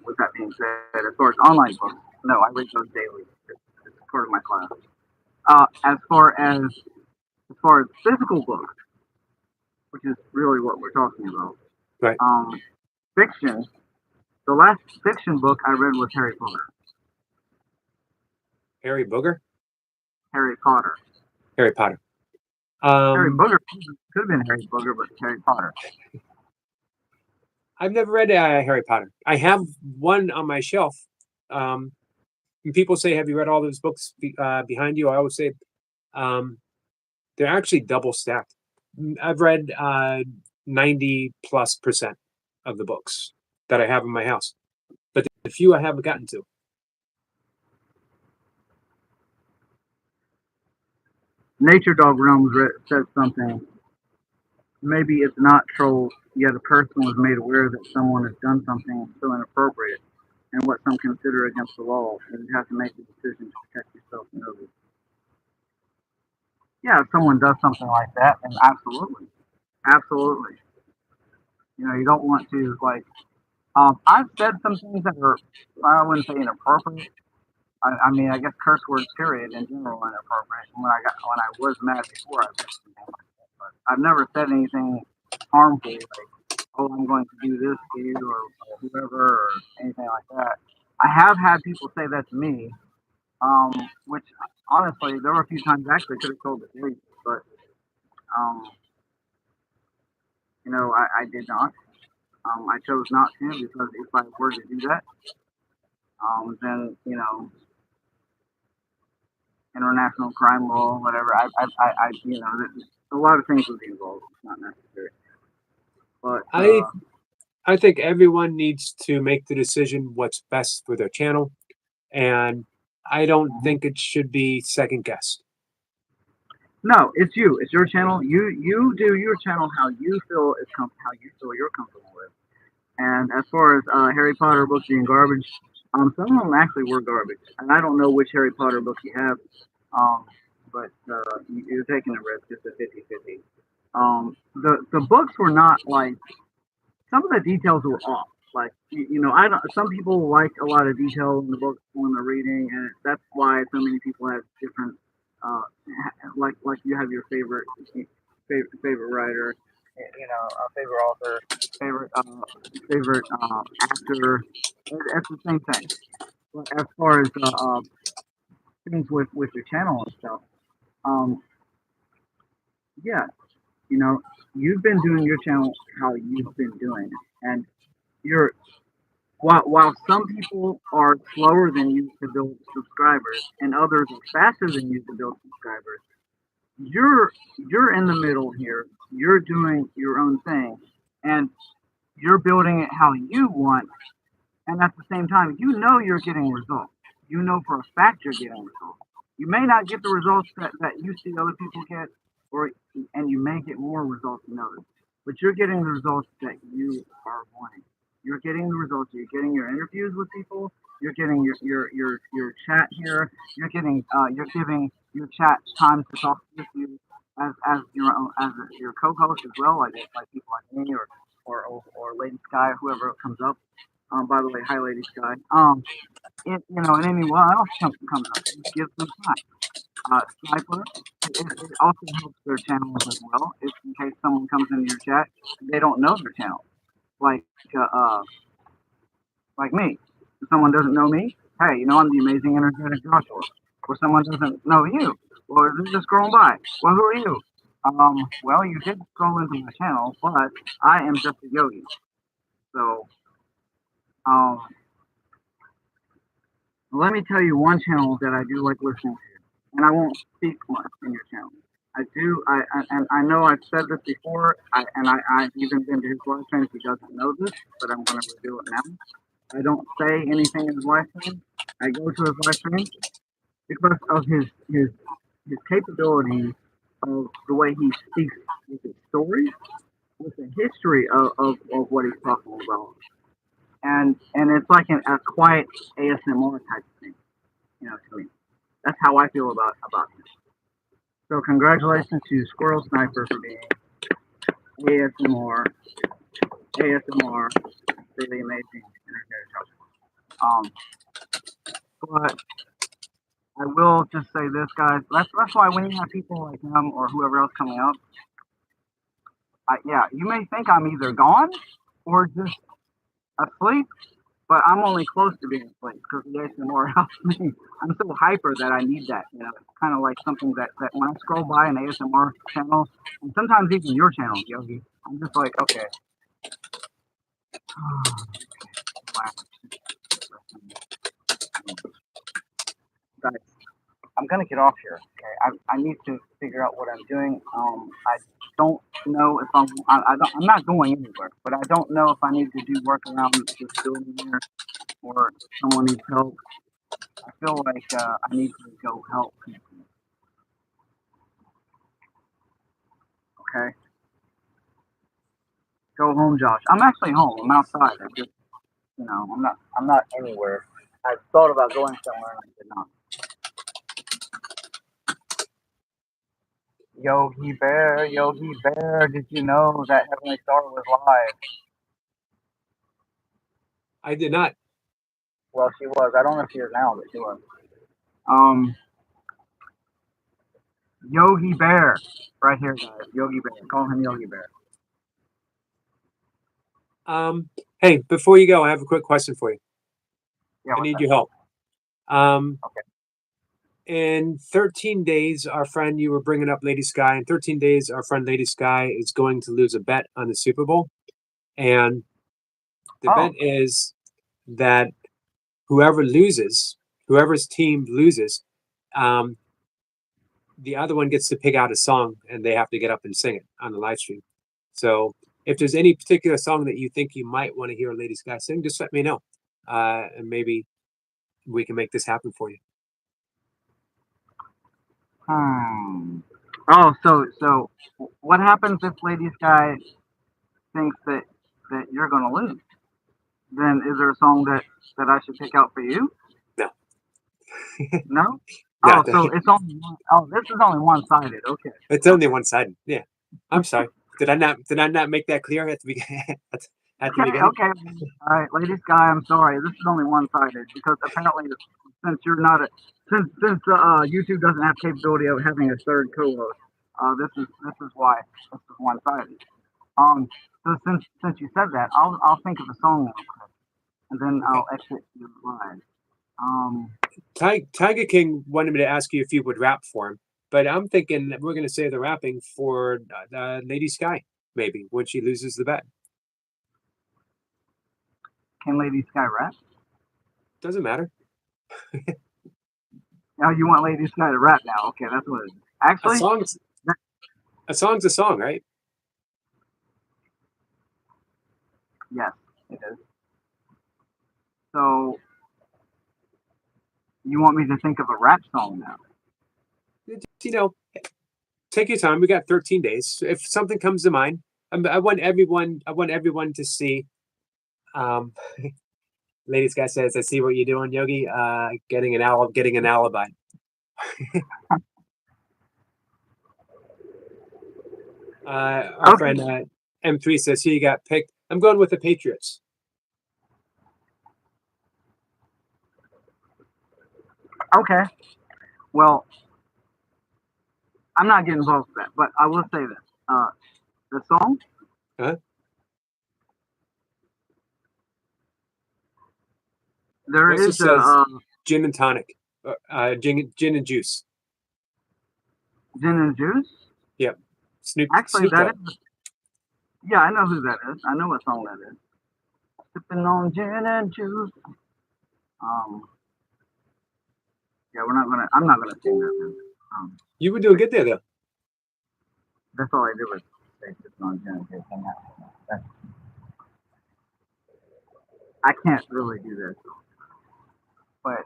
S2: with that being said, as far as online books, no, I read those daily. It's part of my class. As far as physical books, which is really what we're talking about,
S1: Right.
S2: fiction. The last fiction book I read was Harry Potter.
S1: Harry Booger.
S2: Harry Potter.
S1: Harry Potter.
S2: Harry Booger could have been Harry Booger, but it's Harry Potter.
S1: I've never read Harry Potter. I have one on my shelf. When people say, "Have you read all those books behind you?" I always say, they're actually double stacked. I've read 90+% of the books that I have in my house, but the few I haven't gotten to.
S2: Nature Dog Realms said something. Maybe it's not trolls, yet a person was made aware that someone has done something so inappropriate and what some consider against the law, and you have to make the decision to protect yourself and others. Yeah, if someone does something like that, then absolutely. Absolutely. You know, you don't want to, like, I've said some things that are, I wouldn't say inappropriate. I mean, I guess curse words, period, in general, are inappropriate. When I was mad before, I said something like that. But I've never said anything harmful, like, "Oh, I'm going to do this to you," or whoever, or anything like that. I have had people say that to me, which honestly, there were a few times I actually could have told the police, but um, I did not. I chose not to because if I were to do that, then international crime law, whatever. A lot of things would be involved. It's not necessary. But
S1: I think everyone needs to make the decision what's best for their channel, and I don't think it should be second guessed.
S2: No, it's you. It's your channel. You do your channel how you feel how you feel you're comfortable with. And as far as Harry Potter books being garbage, some of them actually were garbage. And I don't know which Harry Potter book you have, but you're taking a risk. It's a 50-50. The books were not like, some of the details were off. Like, I don't. Some people like a lot of detail in the books when they're reading, and that's why so many people have different. Uh, like you have your favorite writer, a favorite author, favorite actor. It's the same thing. But as far as things with your channel and stuff, um, yeah, you know, you've been doing your channel how you've been doing it, and you're while some people are slower than you to build subscribers and others are faster than you to build subscribers, you're in the middle here. You're doing your own thing, and you're building it how you want. And at the same time, you're getting results. You know for a fact you're getting results. You may not get the results that you see other people get, and you may get more results than others. But you're getting the results that you are wanting. You're getting the results. You're getting your interviews with people. You're getting your chat here. You're giving your chat time to talk with you as your own, as your co-host as well, like people like me or Lady Sky, whoever comes up. By the way, hi Lady Sky. In any while else comes up, just give them time. Sniper, it also helps their channels as well. If in case someone comes into your chat, they don't know their channel. Like uh, uh, like me. If someone doesn't know me, hey, I'm the amazing energetic Joshua. Or someone doesn't know you, or they're just scrolling by. Well, who are you? Well, you did scroll into my channel, but I am just a yogi. So, um, let me tell you one channel that I do like listening to, and I won't speak much in your channel. I do, and I know I've said this before, I've even been to his live stream if he doesn't know this, but I'm going to reveal it now. I don't say anything in his live stream. I go to his live stream because of his capability of the way he speaks with his stories, with the history of what he's talking about. And it's like a quiet ASMR type of thing, to me. That's how I feel about him. So congratulations to Squirrel Sniper for being ASMR, really amazing energetic host. But I will just say this, guys. That's why when you have people like him or whoever else coming up, yeah, you may think I'm either gone or just asleep, but I'm only close to being asleep because the ASMR helps me. I'm so hyper that I need that. It's kind of like something that when I scroll by an ASMR channel, and sometimes even your channel, Yogi, I'm just like, okay. Guys, I'm gonna get off here. Okay, I need to figure out what I'm doing. I don't know if I'm not going anywhere, but I don't know if I need to do work around this building here or if someone needs help. I feel like I need to go help people. Okay, go home, Josh. I'm actually home. I'm outside. I just, I'm not anywhere. I thought about going somewhere and I did not. Yogi Bear, did you know that Heavenly Star was live?
S1: I did not.
S2: Well, she was. I don't know if she is now, but she was. Um, Yogi Bear, right here, guys. Yogi Bear. Call him Yogi Bear.
S1: Hey, before you go, I have a quick question for you.
S2: Yeah,
S1: I need your help.
S2: Okay.
S1: In 13 days, our friend, you were bringing up Lady Sky. In 13 days, our friend Lady Sky is going to lose a bet on the Super Bowl. And the bet is that whoever's team loses, the other one gets to pick out a song and they have to get up and sing it on the live stream. So if there's any particular song that you think you might want to hear Lady Sky sing, just let me know. And maybe we can make this happen for you.
S2: Oh, so what happens if Lady Sky thinks that you're gonna lose? Then is there a song that I should pick out for you?
S1: No.
S2: No?
S1: No,
S2: so it's only one. Oh, this is only one-sided. Okay.
S1: it's only one-sided. Yeah. I'm sorry. Did I not make that clear at the beginning? At the beginning?
S2: Okay. All right, Lady Sky, I'm sorry. This is only one-sided because apparently, since you're not a since YouTube doesn't have capability of having a third co-host, this is why this is one-sided. So since you said that, I'll think of a song real quick, and then
S1: Okay.
S2: I'll exit your live.
S1: Tiger King wanted me to ask you if you would rap for him, but I'm thinking that we're going to say the rapping for Lady Sky, maybe, when she loses the bet.
S2: Can Lady Sky rap?
S1: Doesn't matter.
S2: Now you want Lady Sky to rap now? Okay, that's what it is. Actually,
S1: a song's a song, right?
S2: yes, it is. So you want me to think of a rap song now?
S1: Take your time. We got 13 days. If something comes to mind, I want everyone to see Um, Ladies guy says, "I see what you're doing, Yogi. Getting an alibi." Our
S2: Okay.
S1: friend M3 says, "Here you got picked." I'm going with the Patriots.
S2: Okay. Well, I'm not getting involved with that, but I will say this. The song,
S1: Huh?
S2: there
S1: Also
S2: is
S1: says gin and tonic, gin and juice.
S2: Gin and Juice.
S1: Yep,
S2: Actually,
S1: Snoop
S2: that
S1: Dogg.
S2: is. Yeah, I know who that is. I know what song that is. Sipping on gin and juice. Um, yeah, we're not gonna. I'm not gonna sing that. Man.
S1: You were doing good there, though.
S2: That's all I did was say sipping on gin and juice. I can't really do this, but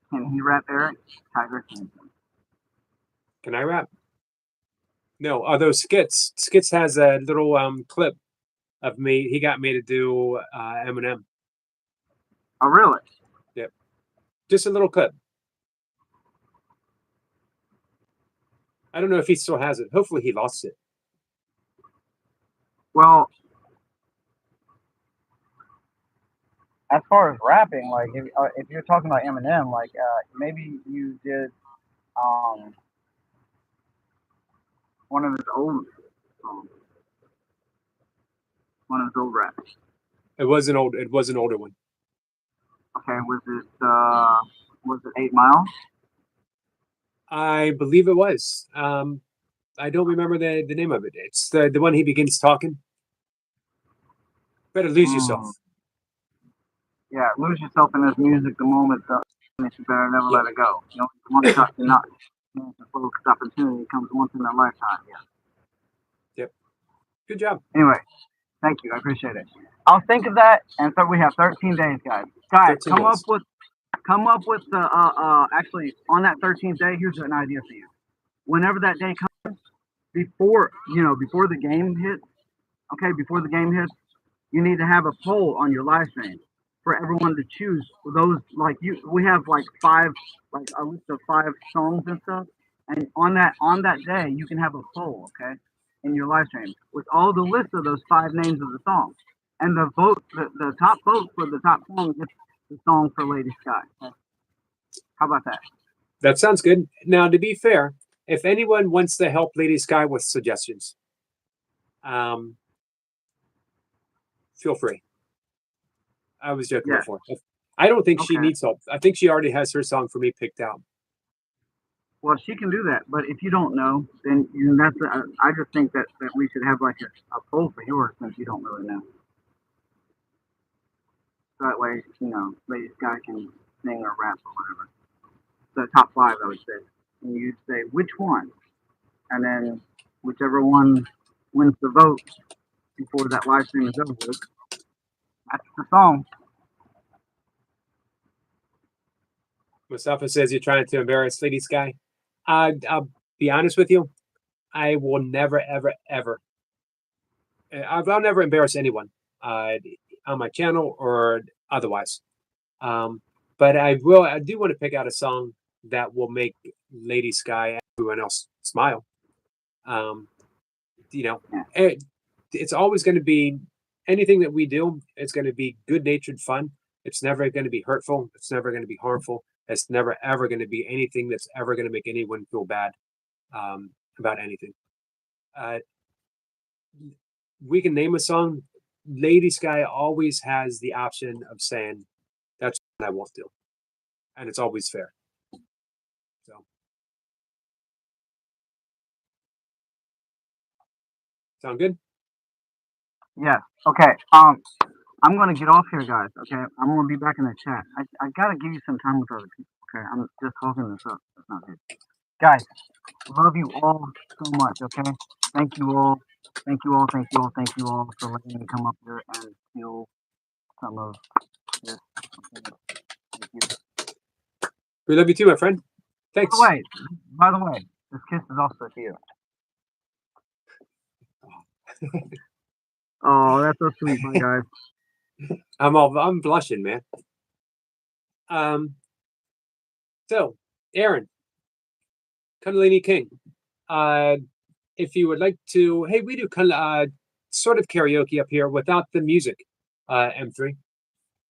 S2: can he rap Eric? Tiger Kingston.
S1: Can I rap? No, those skits. Skits has a little clip of me. He got me to do Eminem.
S2: Oh, really?
S1: Yep, just a little clip. I don't know if he still has it. Hopefully, he lost it.
S2: Well, as far as rapping, like if you're talking about Eminem, like maybe you did um one of his old songs, one of his old raps.
S1: It was an old. It was an older one.
S2: Okay, was it 8 Mile?
S1: I believe it was. I don't remember the name of it. It's the one he begins talking. Better lose yourself.
S2: Mm. Yeah, lose yourself in this music the moment. You better never
S1: Yep.
S2: let it go. You know, one shot to not the focused opportunity comes once in a lifetime. Yeah.
S1: Yep. Good job.
S2: Anyway, thank you. I appreciate it. I'll think of that, and so we have 13 days, guys. Guys,
S1: 13 days.
S2: come up with the actually on that 13th day. Here's an idea for you. Whenever that day comes, before the game hits. Okay, before the game hits, you need to have a poll on your live stream for everyone to choose those. Like we have like a list of 5 songs and stuff. And on that day, you can have a poll, okay, in your live stream with all the list of those 5 names of the songs. And the top vote for the top song gets the song for Lady Sky. Okay? How about that?
S1: That sounds good. Now, to be fair, if anyone wants to help Lady Sky with suggestions, feel free. I was joking
S2: Yeah.
S1: before. I don't think she
S2: Okay.
S1: needs help. I think she already has her song for me picked out.
S2: Well, she can do that, but if you don't know, then I just think that we should have like a poll for yours since you don't really know. So that way, Lady Sky can sing or rap or whatever. The top 5, I would say. And you say which one, and then whichever one wins the vote before that live stream is over with, that's the song.
S1: Mustafa says you're trying to embarrass Lady Sky. I'll be honest with you. I will never, ever, ever. I'll never embarrass anyone on my channel or otherwise. But I will. I do want to pick out a song that will make Lady Sky and everyone else smile. It's always going to be anything that we do. It's going to be good-natured fun. It's never going to be hurtful. It's never going to be harmful. It's never ever going to be anything that's ever going to make anyone feel bad about anything. We can name a song. Lady Sky always has the option of saying, "That's what I won't do," and it's always fair. So, sound good?
S2: Yeah. Okay. I'm gonna get off here, guys. Okay. I'm gonna be back in the chat. I gotta give you some time with other people. Okay. I'm just holding this up. That's not good. Guys, love you all so much. Okay. Thank you all. Thank you all. Thank you all. Thank you all for letting me come up here and steal some of this. Okay. Thank you.
S1: We love you too, my friend. Thanks.
S2: By the way, this kiss is also to you. Oh, that's so sweet, my guys.
S1: I'm blushing, man. So Aaron, Kundalini King, if you would like to, hey, we do sort of karaoke up here without the music. M3,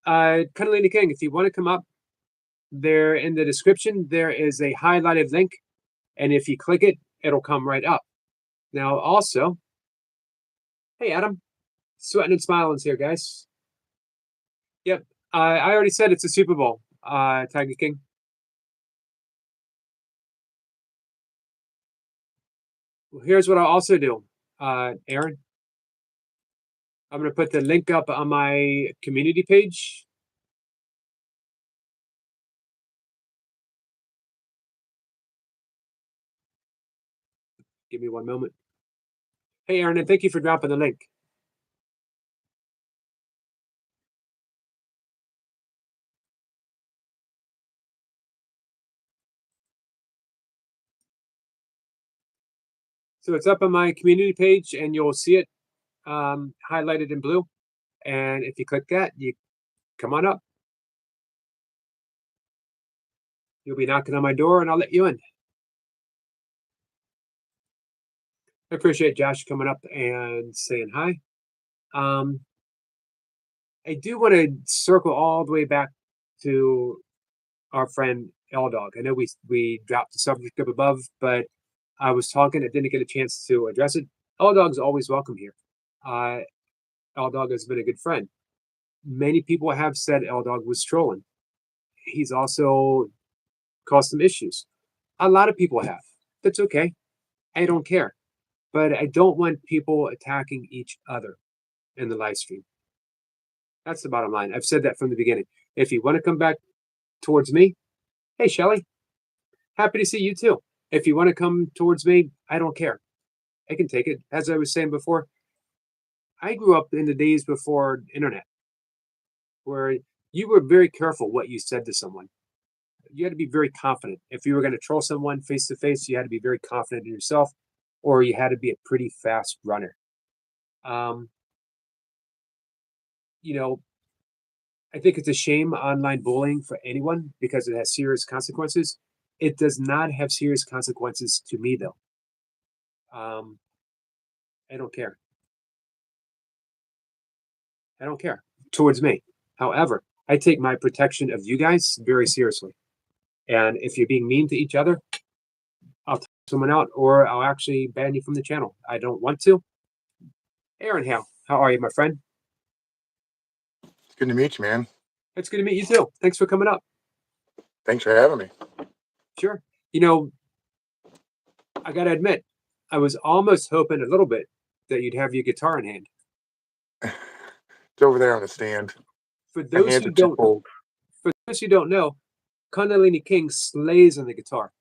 S1: Kundalini King, if you want to come up, there in the description there is a highlighted link, and if you click it, it'll come right up. Now, also, hey Adam, sweating and smiling's here, guys. Yep, I already said it's a Super Bowl. Tiger King. Well, here's what I'll also do, Aaron. I'm going to put the link up on my community page. Give me one moment. Hey, Aaron, and thank you for dropping the link. So it's up on my community page, and you'll see it highlighted in blue. And if you click that, you come on up. You'll be knocking on my door, and I'll let you in. I appreciate Josh coming up and saying hi. I do want to circle all the way back to our friend L Dog. I know we dropped the subject up above, but I was talking, I didn't get a chance to address it. L Dog's always welcome here. L Dog has been a good friend. Many people have said L Dog was trolling. He's also caused some issues. A lot of people have. That's okay. I don't care. But I don't want people attacking each other in the live stream. That's the bottom line. I've said that from the beginning. If you want to come back towards me, hey, Shelly, happy to see you too. If you want to come towards me, I don't care. I can take it. As I was saying before, I grew up in the days before internet, where you were very careful what you said to someone. You had to be very confident. If you were going to troll someone face to face, you had to be very confident in yourself, or you had to be a pretty fast runner. You know, I think it's a shame online bullying for anyone because it has serious consequences. It does not have serious consequences to me, though. I don't care. I don't care towards me. However, I take my protection of you guys very seriously. And if you're being mean to each other, I'll take someone out or I'll actually ban you from the channel. I don't want to. Aaron Hale, how are you, my friend?
S3: It's good to meet you, man.
S1: It's good to meet you too. Thanks for coming up.
S3: Thanks for having me.
S1: Sure. You know, I got to admit, I was almost hoping a little bit that you'd have your guitar in hand.
S3: It's over there on the stand.
S1: For
S3: My
S1: those
S3: hands
S1: who
S3: are too
S1: don't,
S3: cold.
S1: for those who don't know, Kundalini King slays on the guitar.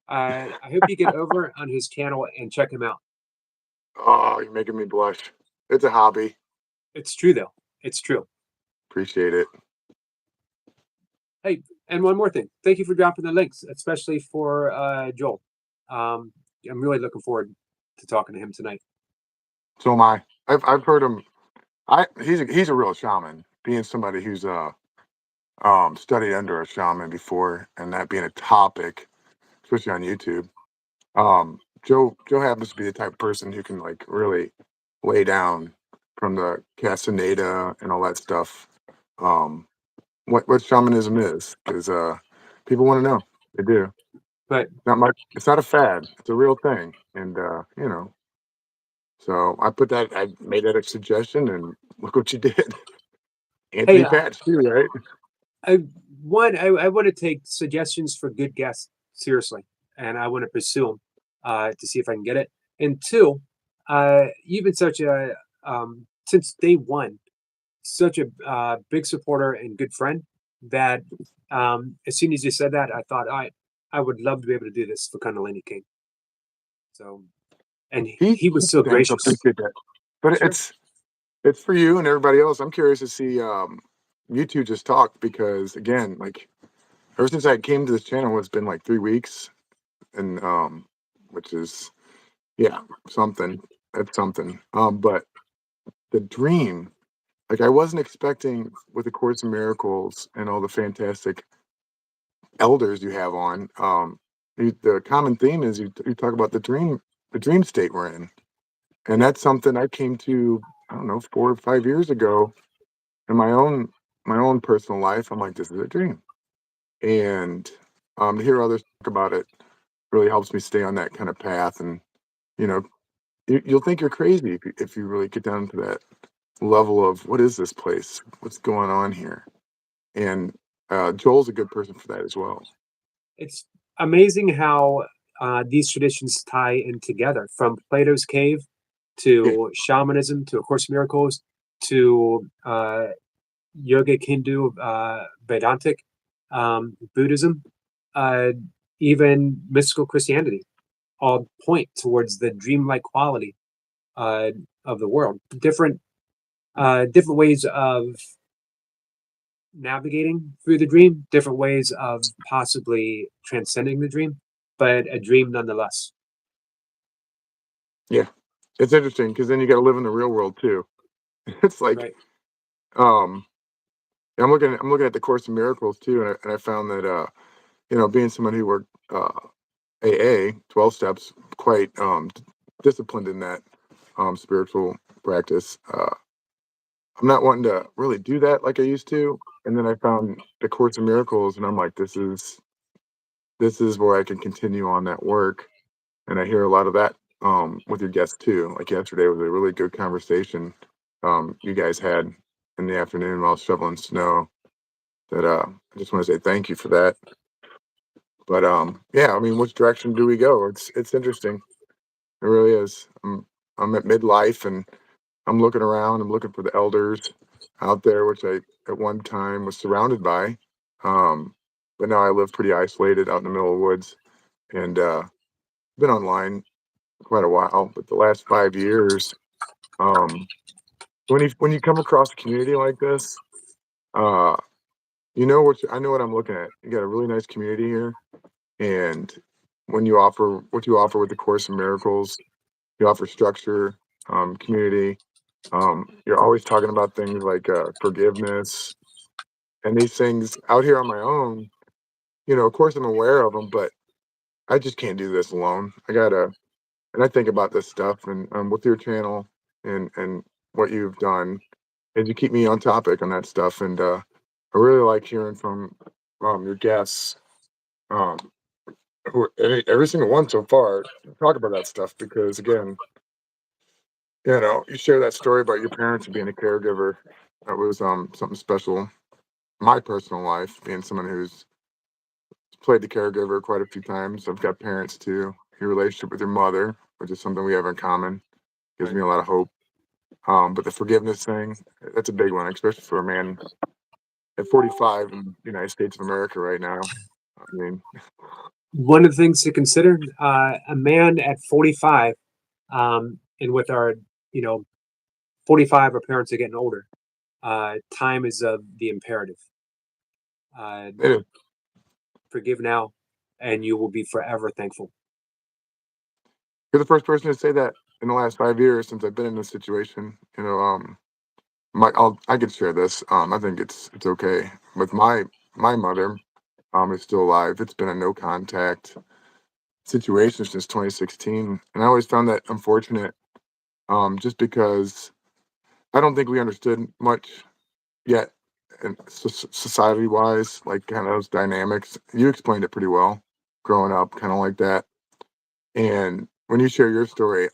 S1: I hope you get over on his channel and check him out.
S3: Oh, you're making me blush. It's a hobby.
S1: It's true, though. It's true.
S3: Appreciate it.
S1: Hey, and one more thing. Thank you for dropping the links, especially for Joel. I'm really looking forward to talking to him tonight.
S3: So am I. I've heard him. He's a real shaman. Being somebody who's studied under a shaman before, and that being a topic, especially on YouTube. Joe happens to be the type of person who can like really lay down from the castaneda and all that stuff. What shamanism is, because people want to know. They do.
S1: But
S3: It's not a fad. It's a real thing, and you know. So I made that a suggestion, and look what you did. Anthony
S1: hey,
S3: Patch too, right?
S1: I want to take suggestions for good guests seriously, and I want to pursue them to see if I can get it. And two, you've been such a since day one, such a big supporter and good friend that as soon as you said that, I thought I would love to be able to do this for Kundalini King. So, and he was so
S3: Thanks, I
S1: gracious.
S3: appreciate that. But
S1: Sure.
S3: it's for you and everybody else. I'm curious to see you two just talk, because again, like ever since I came to this channel, it's been like 3 weeks, and which is something. That's something. But the dream like I wasn't expecting with the Course in Miracles and all the fantastic elders you have on. The common theme is you talk about the dream state we're in, and that's something I came to, I don't know, 4 or 5 years ago in my own personal life. I'm like, this is a dream, and to hear others talk about it really helps me stay on that kind of path. And you know, you'll think you're crazy if you really get down to that level of what is this place, what's going on here, and Joel's a good person for that as well.
S1: It's amazing how these traditions tie in together, from Plato's cave
S3: Yeah,
S1: to shamanism to A Course in Miracles to Yoga Hindu, Vedantic, Buddhism, uh, even mystical Christianity, all point towards the dreamlike quality uh, of the world. Different ways of navigating through the dream, different ways of possibly transcending the dream, but a dream nonetheless.
S3: yeah, it's interesting because then you got to live in the real world too. It's like
S1: Right.
S3: um, I'm looking at the Course in Miracles too, and I found that being someone who worked AA 12 steps, quite disciplined in that spiritual practice. I'm not wanting to really do that like I used to. And then I found the Course in Miracles, and I'm like, this is where I can continue on that work. And I hear a lot of that with your guests too. Like yesterday was a really good conversation you guys had in the afternoon while I was shoveling snow. That I just want to say thank you for that. But yeah, I mean, which direction do we go? It's interesting. It really is. I'm at midlife and I'm looking around. I'm looking for the elders out there, which I at one time was surrounded by. Um, but now I live pretty isolated out in the middle of the woods, and been online quite a while. But the last 5 years, um, when you come across a community like this, uh, I know what I'm looking at. You got a really nice community here, and when you offer what you offer with the Course in Miracles, you offer structure, community. You're always talking about things like forgiveness and these things out here on my own. Of course, I'm aware of them, but I just can't do this alone. And I think about this stuff, and with your channel and what you've done, and you keep me on topic on that stuff. And I really like hearing from your guests, um, every single one so far, talk about that stuff because, again, you share that story about your parents and being a caregiver. That was something special. My personal life, being someone who's played the caregiver quite a few times. I've got parents too. Your relationship with your mother, which is something we have in common, gives
S1: Right.
S3: me a lot of hope. But the forgiveness thing, that's a big one, especially for a man at 45 in the United States of America right now. I mean,
S1: One of the things to consider, a man at 45, and with our, you know, 45, our parents are getting older. Time is of the imperative. Uh,
S3: it is.
S1: Forgive now, and you will be forever thankful.
S3: You're the first person to say that in the last 5 years since I've been in this situation. I could share this. I think it's okay with my mother. Is still alive. It's been a no contact situation since 2016, and I always found that unfortunate. Just because I don't think we understood much yet, and society wise, like kind of those dynamics. You explained it pretty well, growing up, kind of like that. And when you share your story,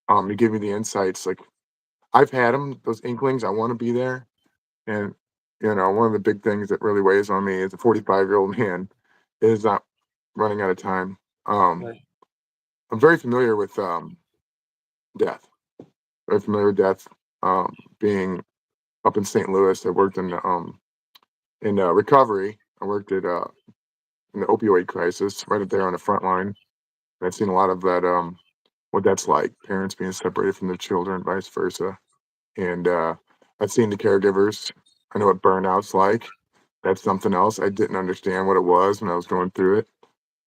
S3: you give me the insights. Like I've had them, those inklings. I want to be there, and one of the big things that really weighs on me as a 45-year-old man is not running out of time. Um,
S1: Right.
S3: I'm very familiar with death. Very familiar with death. Being up in St. Louis, I worked in recovery. I worked at in the opioid crisis, right up there on the front line. I've seen a lot of that. What that's like, parents being separated from their children, vice versa. And I've seen the caregivers. I know what burnout's like. That's something else. I didn't understand what it was when I was going through it.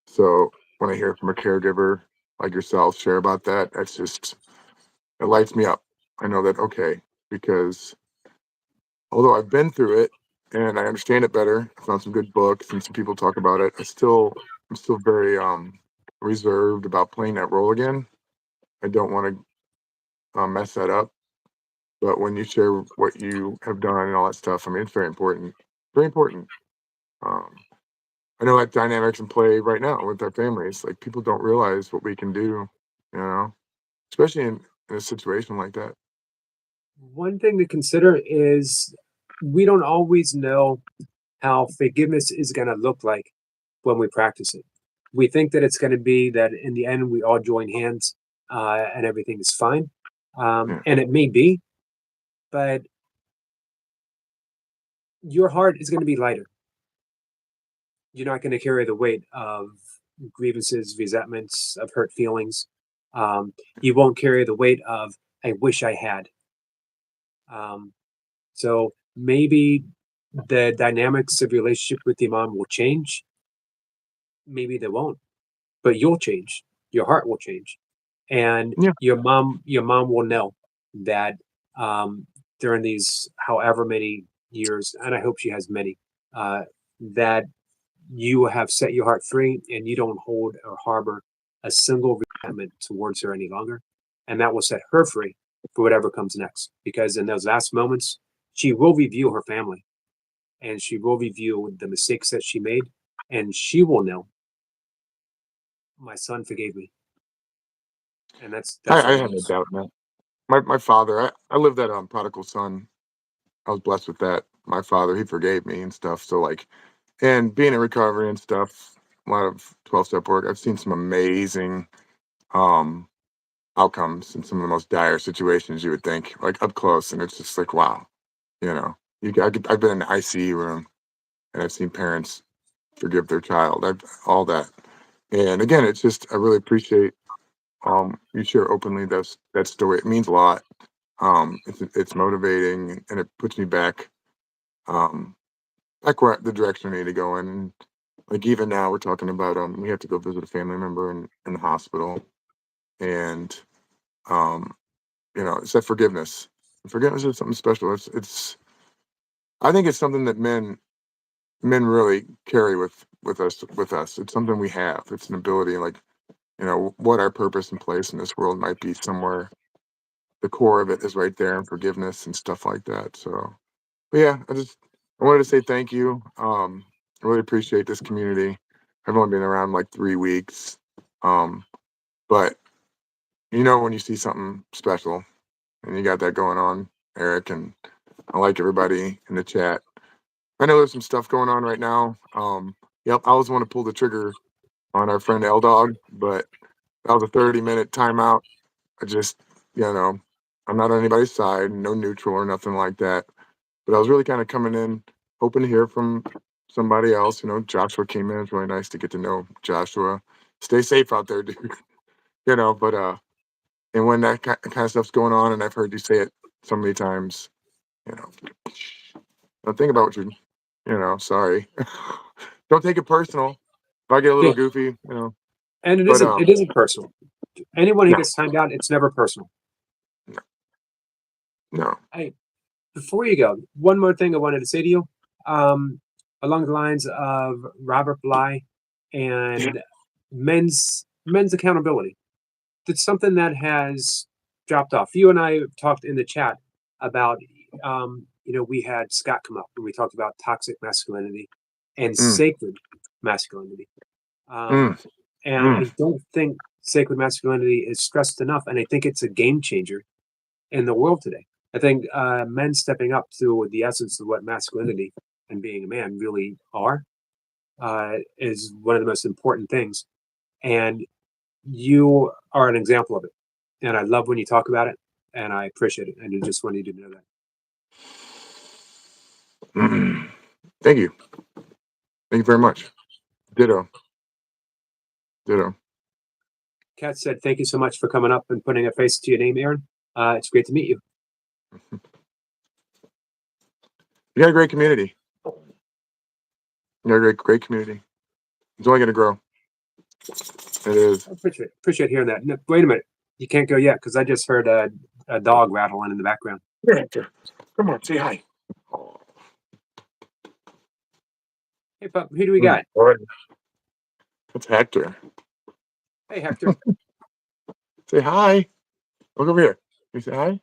S3: So when I hear from a caregiver like yourself share about that, it lights me up. I know that okay, because although I've been through it and I understand it better, I found some good books and some people talk about it. I'm still very reserved about playing that role again. I don't want to mess that up. But when you share what you have done and all that stuff, I mean, it's very important. Very important. Um, I know that dynamics in play right now with our families. Like people don't realize what we can do, you know, especially in a situation like that.
S1: One thing to consider is we don't always know how forgiveness is going to look like when we practice it. We think that it's going to be that in the end we all join hands and everything is fine,
S3: Yeah.
S1: and it may be, but your heart is going to be lighter. You're not going to carry the weight of grievances, resentments, of hurt feelings. You won't carry the weight of "I wish I had." So maybe the dynamics of your relationship with your mom will change. Maybe they won't, but you'll change. Your heart will change, and
S3: Yeah.
S1: your mom will know that during these however many years, and I hope she has many, that you have set your heart free and you don't hold or harbor a single resentment towards her any longer, and that will set her free for whatever comes next. Because in those last moments, she will review her family and she will review the mistakes that she made, and she will know my son forgave me, and that's
S3: I
S1: what
S3: have no
S1: matters.
S3: doubt in that. My father, I lived that prodigal son. I was blessed with that. My father, he forgave me and stuff. So like, and being in recovery and stuff, a lot of 12-step work, I've seen some amazing um outcomes in some of the most dire situations you would think, like up close, and it's just like, wow, you know, I've been in the ICU room and I've seen parents forgive their child. I've all that, and again, it's just I really appreciate you share openly that story. It means a lot. It's motivating and it puts me um back where the direction I need to go in. And like even now, we're talking about we have to go visit a family member in the hospital, and um it's that forgiveness. Forgiveness is something special. It's I think it's something that men really carry with us. It's something we have. It's an ability, like what our purpose and place in this world might be somewhere. The core of it is right there, and forgiveness and stuff like that. So, but yeah, I wanted to say thank you. I really appreciate this community. I've only been around like 3 weeks, um, but when you see something special and you got that going on, Eric, and I like everybody in the chat. I know there's some stuff going on right now. Yep, I always want to pull the trigger on our friend L Dog, but that was a 30-minute timeout. I just, I'm not on anybody's side, no neutral or nothing like that. But I was really kind of coming in, hoping to hear from somebody else. Joshua came in. It's really nice to get to know Joshua. Stay safe out there, dude. But and when that kind of stuff's going on, and I've heard you say it so many times, you know, don't think about what sorry. Don't take it personal. If I get a little
S1: Yeah,
S3: goofy.
S1: and it
S3: But
S1: isn't it isn't personal. Anyone who
S3: no,
S1: gets timed out, it's never personal.
S3: no, no.
S1: Hey, before you go, one more thing I wanted to say to you, um, along the lines of Robert Bly
S3: Yeah.
S1: and men's accountability. It's something that has dropped off. You and I talked in the chat about, we had Scott come up and we talked about toxic masculinity and
S3: Mm,
S1: sacred masculinity. Um,
S3: mm,
S1: and
S3: mm.
S1: I don't think sacred masculinity is stressed enough. And I think it's a game changer in the world today. I think men stepping up to the essence of what masculinity and being a man really are is one of the most important things. And you are an example of it. And I love when you talk about it, and I appreciate it. And I just wanted you to know that.
S3: Mm. Thank you. Thank you very much. Ditto. Ditto.
S1: Kat said, "Thank you so much for coming up and putting a face to your name, Aaron. It's great to meet you."
S3: You got a great community. You got a great community. It's only going to grow. It is.
S1: I appreciate hearing that. No, wait a minute, you can't go yet because I just heard a dog rattling in the background.
S3: Yeah, come on, say hi.
S1: Hey, pup, who do we got?
S3: All right. It's Hector.
S1: Hey, Hector.
S3: Say hi. Look over here. You say hi?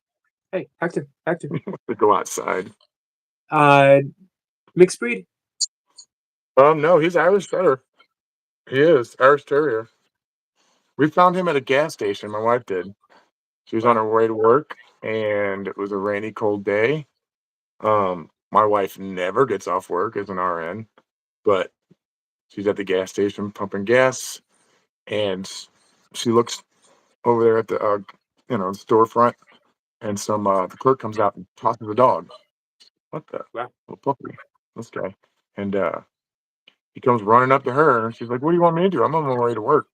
S1: Hey, Hector. Hector.
S3: We go outside.
S1: Uh, mixed breed.
S3: No, he's Irish Setter. He is Irish Terrier. We found him at a gas station. My wife did. She was on
S1: Wow.
S3: her way to work, and it was a rainy, cold day. My wife never gets off work as an RN, but she's at the gas station pumping gas, and she looks over there at the storefront, and the clerk comes out and tosses the dog. What the
S1: Wow.
S3: little puppy? This guy, and he comes running up to her, and she's like, "What do you want me to do? I'm on my way to work."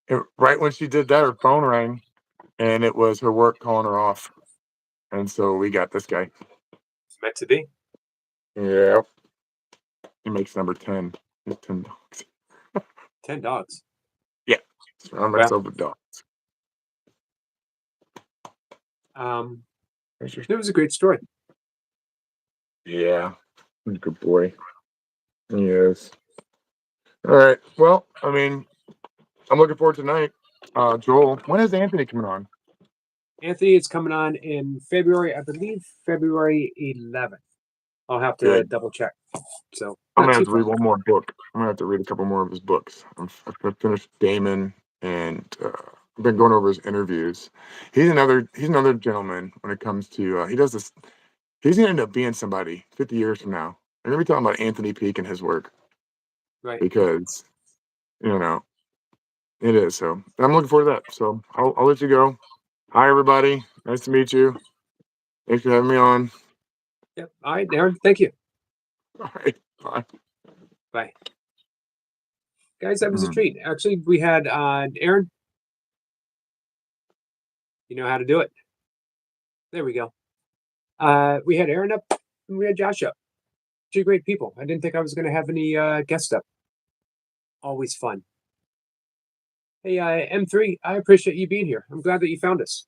S3: And right when she did that, her phone rang, and it was her work calling her off, and so we got this guy.
S1: It's meant to be.
S3: Yeah, he makes number 10. He's 10 dogs.
S1: 10 dogs.
S3: Yeah, surround
S1: Wow.
S3: myself with dogs.
S1: It was a great story.
S3: Yeah, he's a good boy. He is. All right. Well, I mean, I'm looking forward to tonight. Joel, when is Anthony coming on?
S1: Anthony is coming on in February, I believe February 11th. I'll have to
S3: Good.
S1: double check. So
S3: I'm
S1: not
S3: gonna have
S1: too
S3: to
S1: far.
S3: read one more book. I'm gonna have to read a couple more of his books. I've finished Damon, and I've been going over his interviews. He's another gentleman when it comes to he does this. He's gonna end up being somebody 50 years from now. We're gonna be talking about Anthony Peake and his work
S1: Right.
S3: because you know it is. So I'm looking forward to that. So I'll let you go. Hi everybody. Nice to meet you. Thanks for having me on.
S1: Yep. All right, Aaron. Thank you.
S3: All right. Bye.
S1: Bye. Guys, that was a
S3: Hmm.
S1: treat. Actually, we had Aaron. You know how to do it. There we go. We had Aaron up and we had Josh up. Two great people. I didn't think I was going to have any guests up. Always fun. Hey, M3, I appreciate you being here. I'm glad that you found us.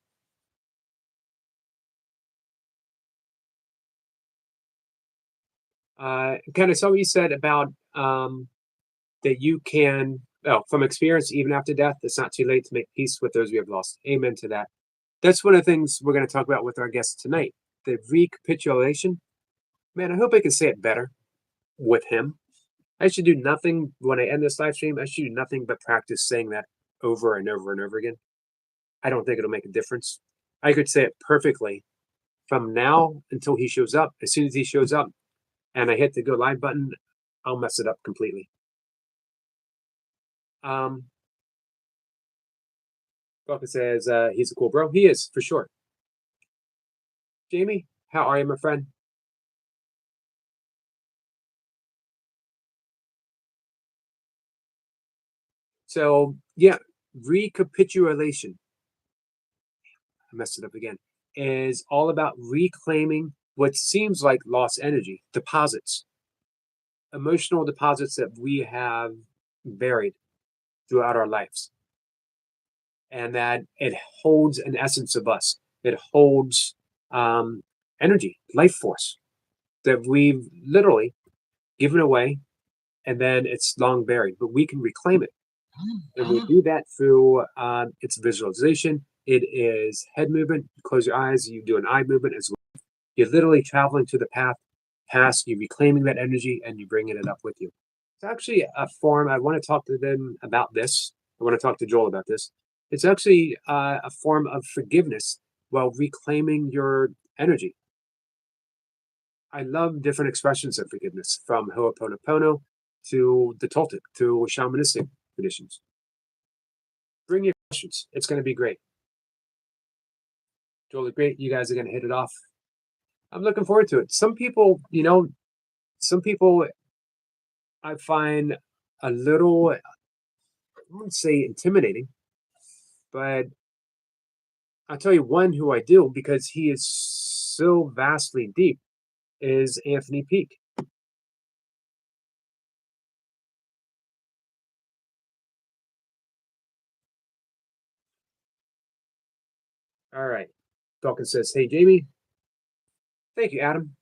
S1: Kind of saw what you said about that you can, well, from experience, even after death, it's not too late to make peace with those we have lost. Amen to that. That's one of the things we're going to talk about with our guests tonight. The recapitulation. Man, I hope I can say it better with him. I should do nothing when I end this live stream. I should do nothing but practice saying that over and over and over again. I don't think it'll make a difference. I could say it perfectly from now until he shows up. As soon as he shows up and I hit the go live button, I'll mess it up completely. Falcon says he's a cool bro. He is, for sure. Jamie, how are you, my friend? So, yeah, recapitulation, I messed it up again, is all about reclaiming what seems like lost energy, deposits, emotional deposits that we have buried throughout our lives. And that it holds an essence of us. It holds energy, life force that we've literally given away, and then it's long buried, but we can reclaim it. And we do that through its visualization. It is head movement. You close your eyes, you do an eye movement as well. You're literally traveling to the past, you're reclaiming that energy, and you're bringing it up with you. It's actually a form. I want to talk to them about this. I want to talk to Joel about this. It's actually a form of forgiveness while reclaiming your energy. I love different expressions of forgiveness, from Ho'oponopono to the Toltec to shamanistic traditions. Bring your questions. It's going to be great. Joel, great. You guys are going to hit it off. I'm looking forward to it. Some people, some people I find a little, I wouldn't say intimidating, but I'll tell you one who I do because he is so vastly deep is Anthony Peake. All right. Falcon says, hey, Jamie. Thank you, Adam.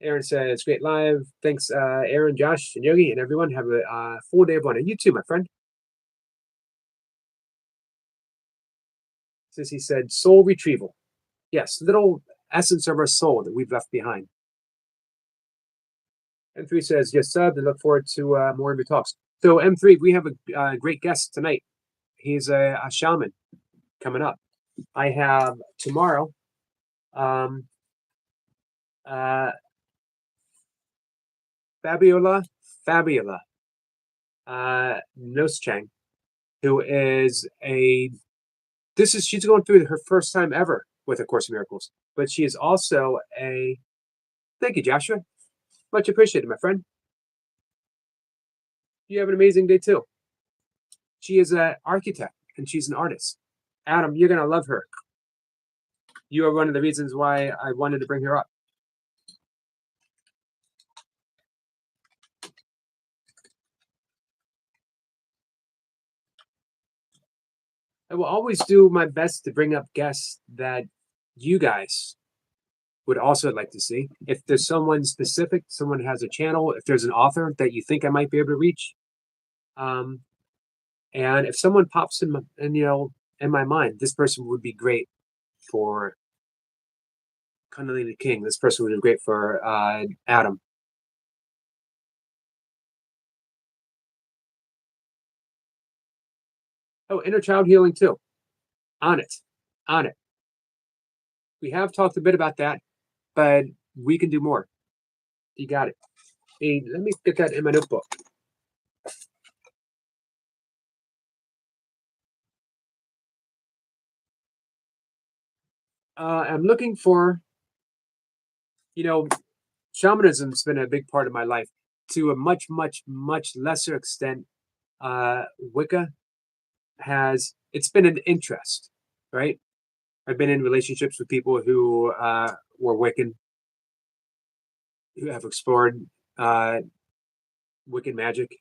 S1: Aaron says, great live. Thanks, Aaron, Josh, and Yogi, and everyone. Have a full day of fun. And you too, my friend. Sissy said, soul retrieval. Yes, little essence of our soul that we've left behind. M3 says, yes, sir. I look forward to more of your talks. So, M3, we have a great guest tonight. He's a shaman coming up. I have tomorrow Fabiola Noschang, who is she's going through her first time ever with A Course in Miracles, but she is also thank you, Joshua. Much appreciated, my friend. You have an amazing day too. She is an architect and she's an artist. Adam, you're going to love her. You are one of the reasons why I wanted to bring her up. I will always do my best to bring up guests that you guys would also like to see. If there's someone specific, someone has a channel, if there's an author that you think I might be able to reach, and if someone pops in my mind, this person would be great for Kundalini King. This person would be great for Adam. Oh, inner child healing too. On it. We have talked a bit about that, but we can do more. You got it. Hey, let me get that in my notebook. I'm looking for, shamanism's been a big part of my life. To a much, much, much lesser extent, Wicca it's been an interest, right? I've been in relationships with people who were Wiccan, who have explored Wiccan magic.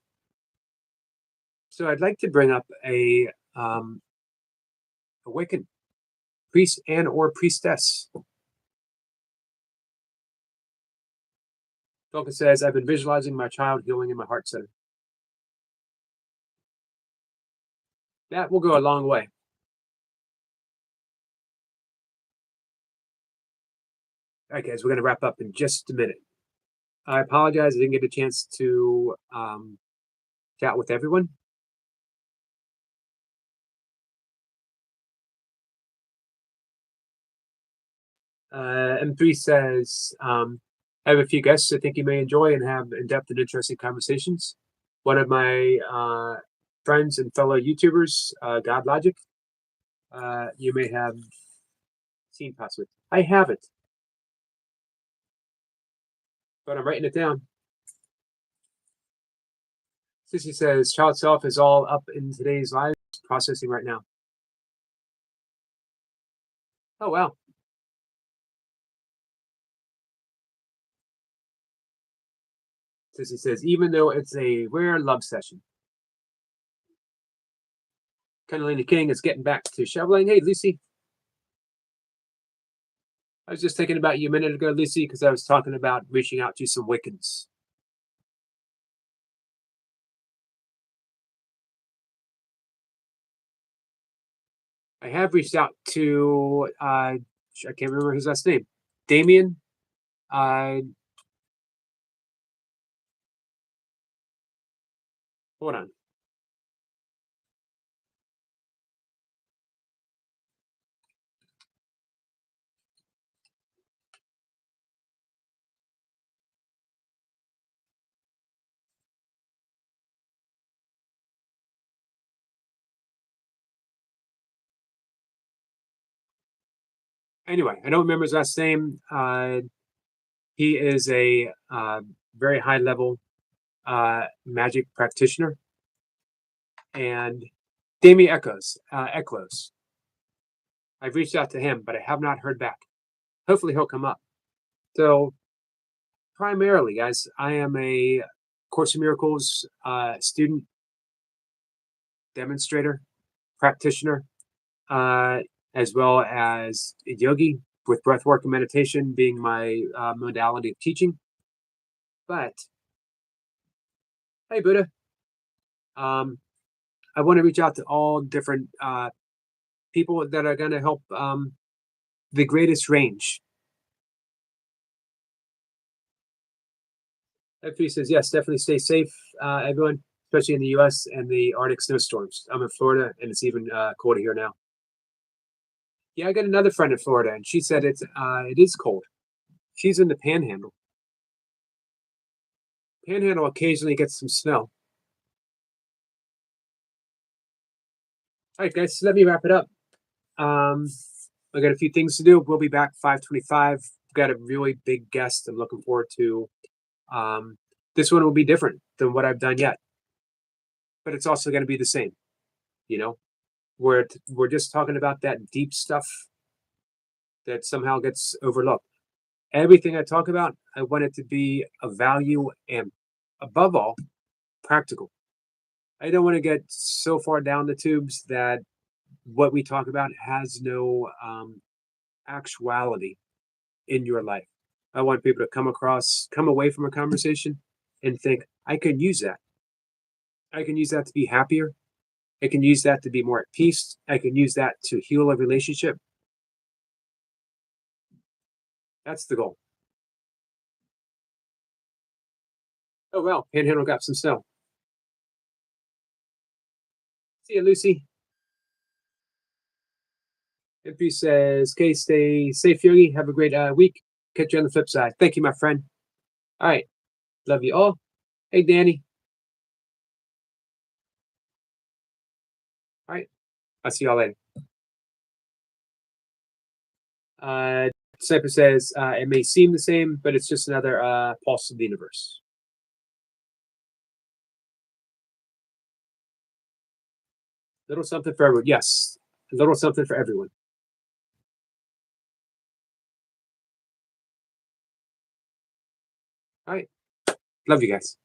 S1: So I'd like to bring up a Wiccan priest and or priestess. Tolkien says, I've been visualizing my child healing in my heart center. That will go a long way. All right, guys, we're going to wrap up in just a minute. I apologize. I didn't get a chance to chat with everyone. M3 says, I have a few guests I think you may enjoy and have in-depth and interesting conversations. One of my friends and fellow YouTubers, God Logic, you may have seen possibly. I haven't, but I'm writing it down. Sissy says, child self is all up in today's live, processing right now. Oh, wow. Sissy says, even though it's a rare love session. Kundalini King is getting back to shoveling. Hey, Lucy. I was just thinking about you a minute ago, Lucy, because I was talking about reaching out to some Wiccans. I have reached out to, I can't remember his last name, Damien. Hold on. Anyway, I don't remember his last name. He is a very high level magic practitioner. And Damien Ecklos. I've reached out to him, but I have not heard back. Hopefully he'll come up. So primarily, guys, I am a Course in Miracles student, demonstrator, practitioner, as well as a yogi, with breathwork and meditation being my modality of teaching. But hey, Buddha, I want to reach out to all different people that are going to help the greatest range. F3 says, yes, definitely stay safe, everyone, especially in the U.S. and the Arctic snowstorms. I'm in Florida, and it's even colder here now. Yeah, I got another friend in Florida, and she said it is cold. She's in the Panhandle. Panhandle occasionally gets some snow. All right, guys, let me wrap it up. I got a few things to do. We'll be back 5:25. Got a really big guest. I'm looking forward to. This one will be different than what I've done yet, but it's also going to be the same. You know, we're just talking about that deep stuff that somehow gets overlooked. Everything I talk about, I want it to be of value and, above all, practical. I don't want to get so far down the tubes that what we talk about has no actuality in your life. I want people to come away from a conversation and think, I could use that. I can use that to be happier. I can use that to be more at peace. I can use that to heal a relationship. That's the goal. Oh, well, Panhandle got some snow. See you, Lucy. MP says, okay, stay safe, Yogi. Have a great week. Catch you on the flip side. Thank you, my friend. All right. Love you all. Hey, Danny. All right. I'll see y'all later. Sniper says, it may seem the same, but it's just another pulse of the universe. Little something for everyone. Yes. A little something for everyone. All right. Love you guys.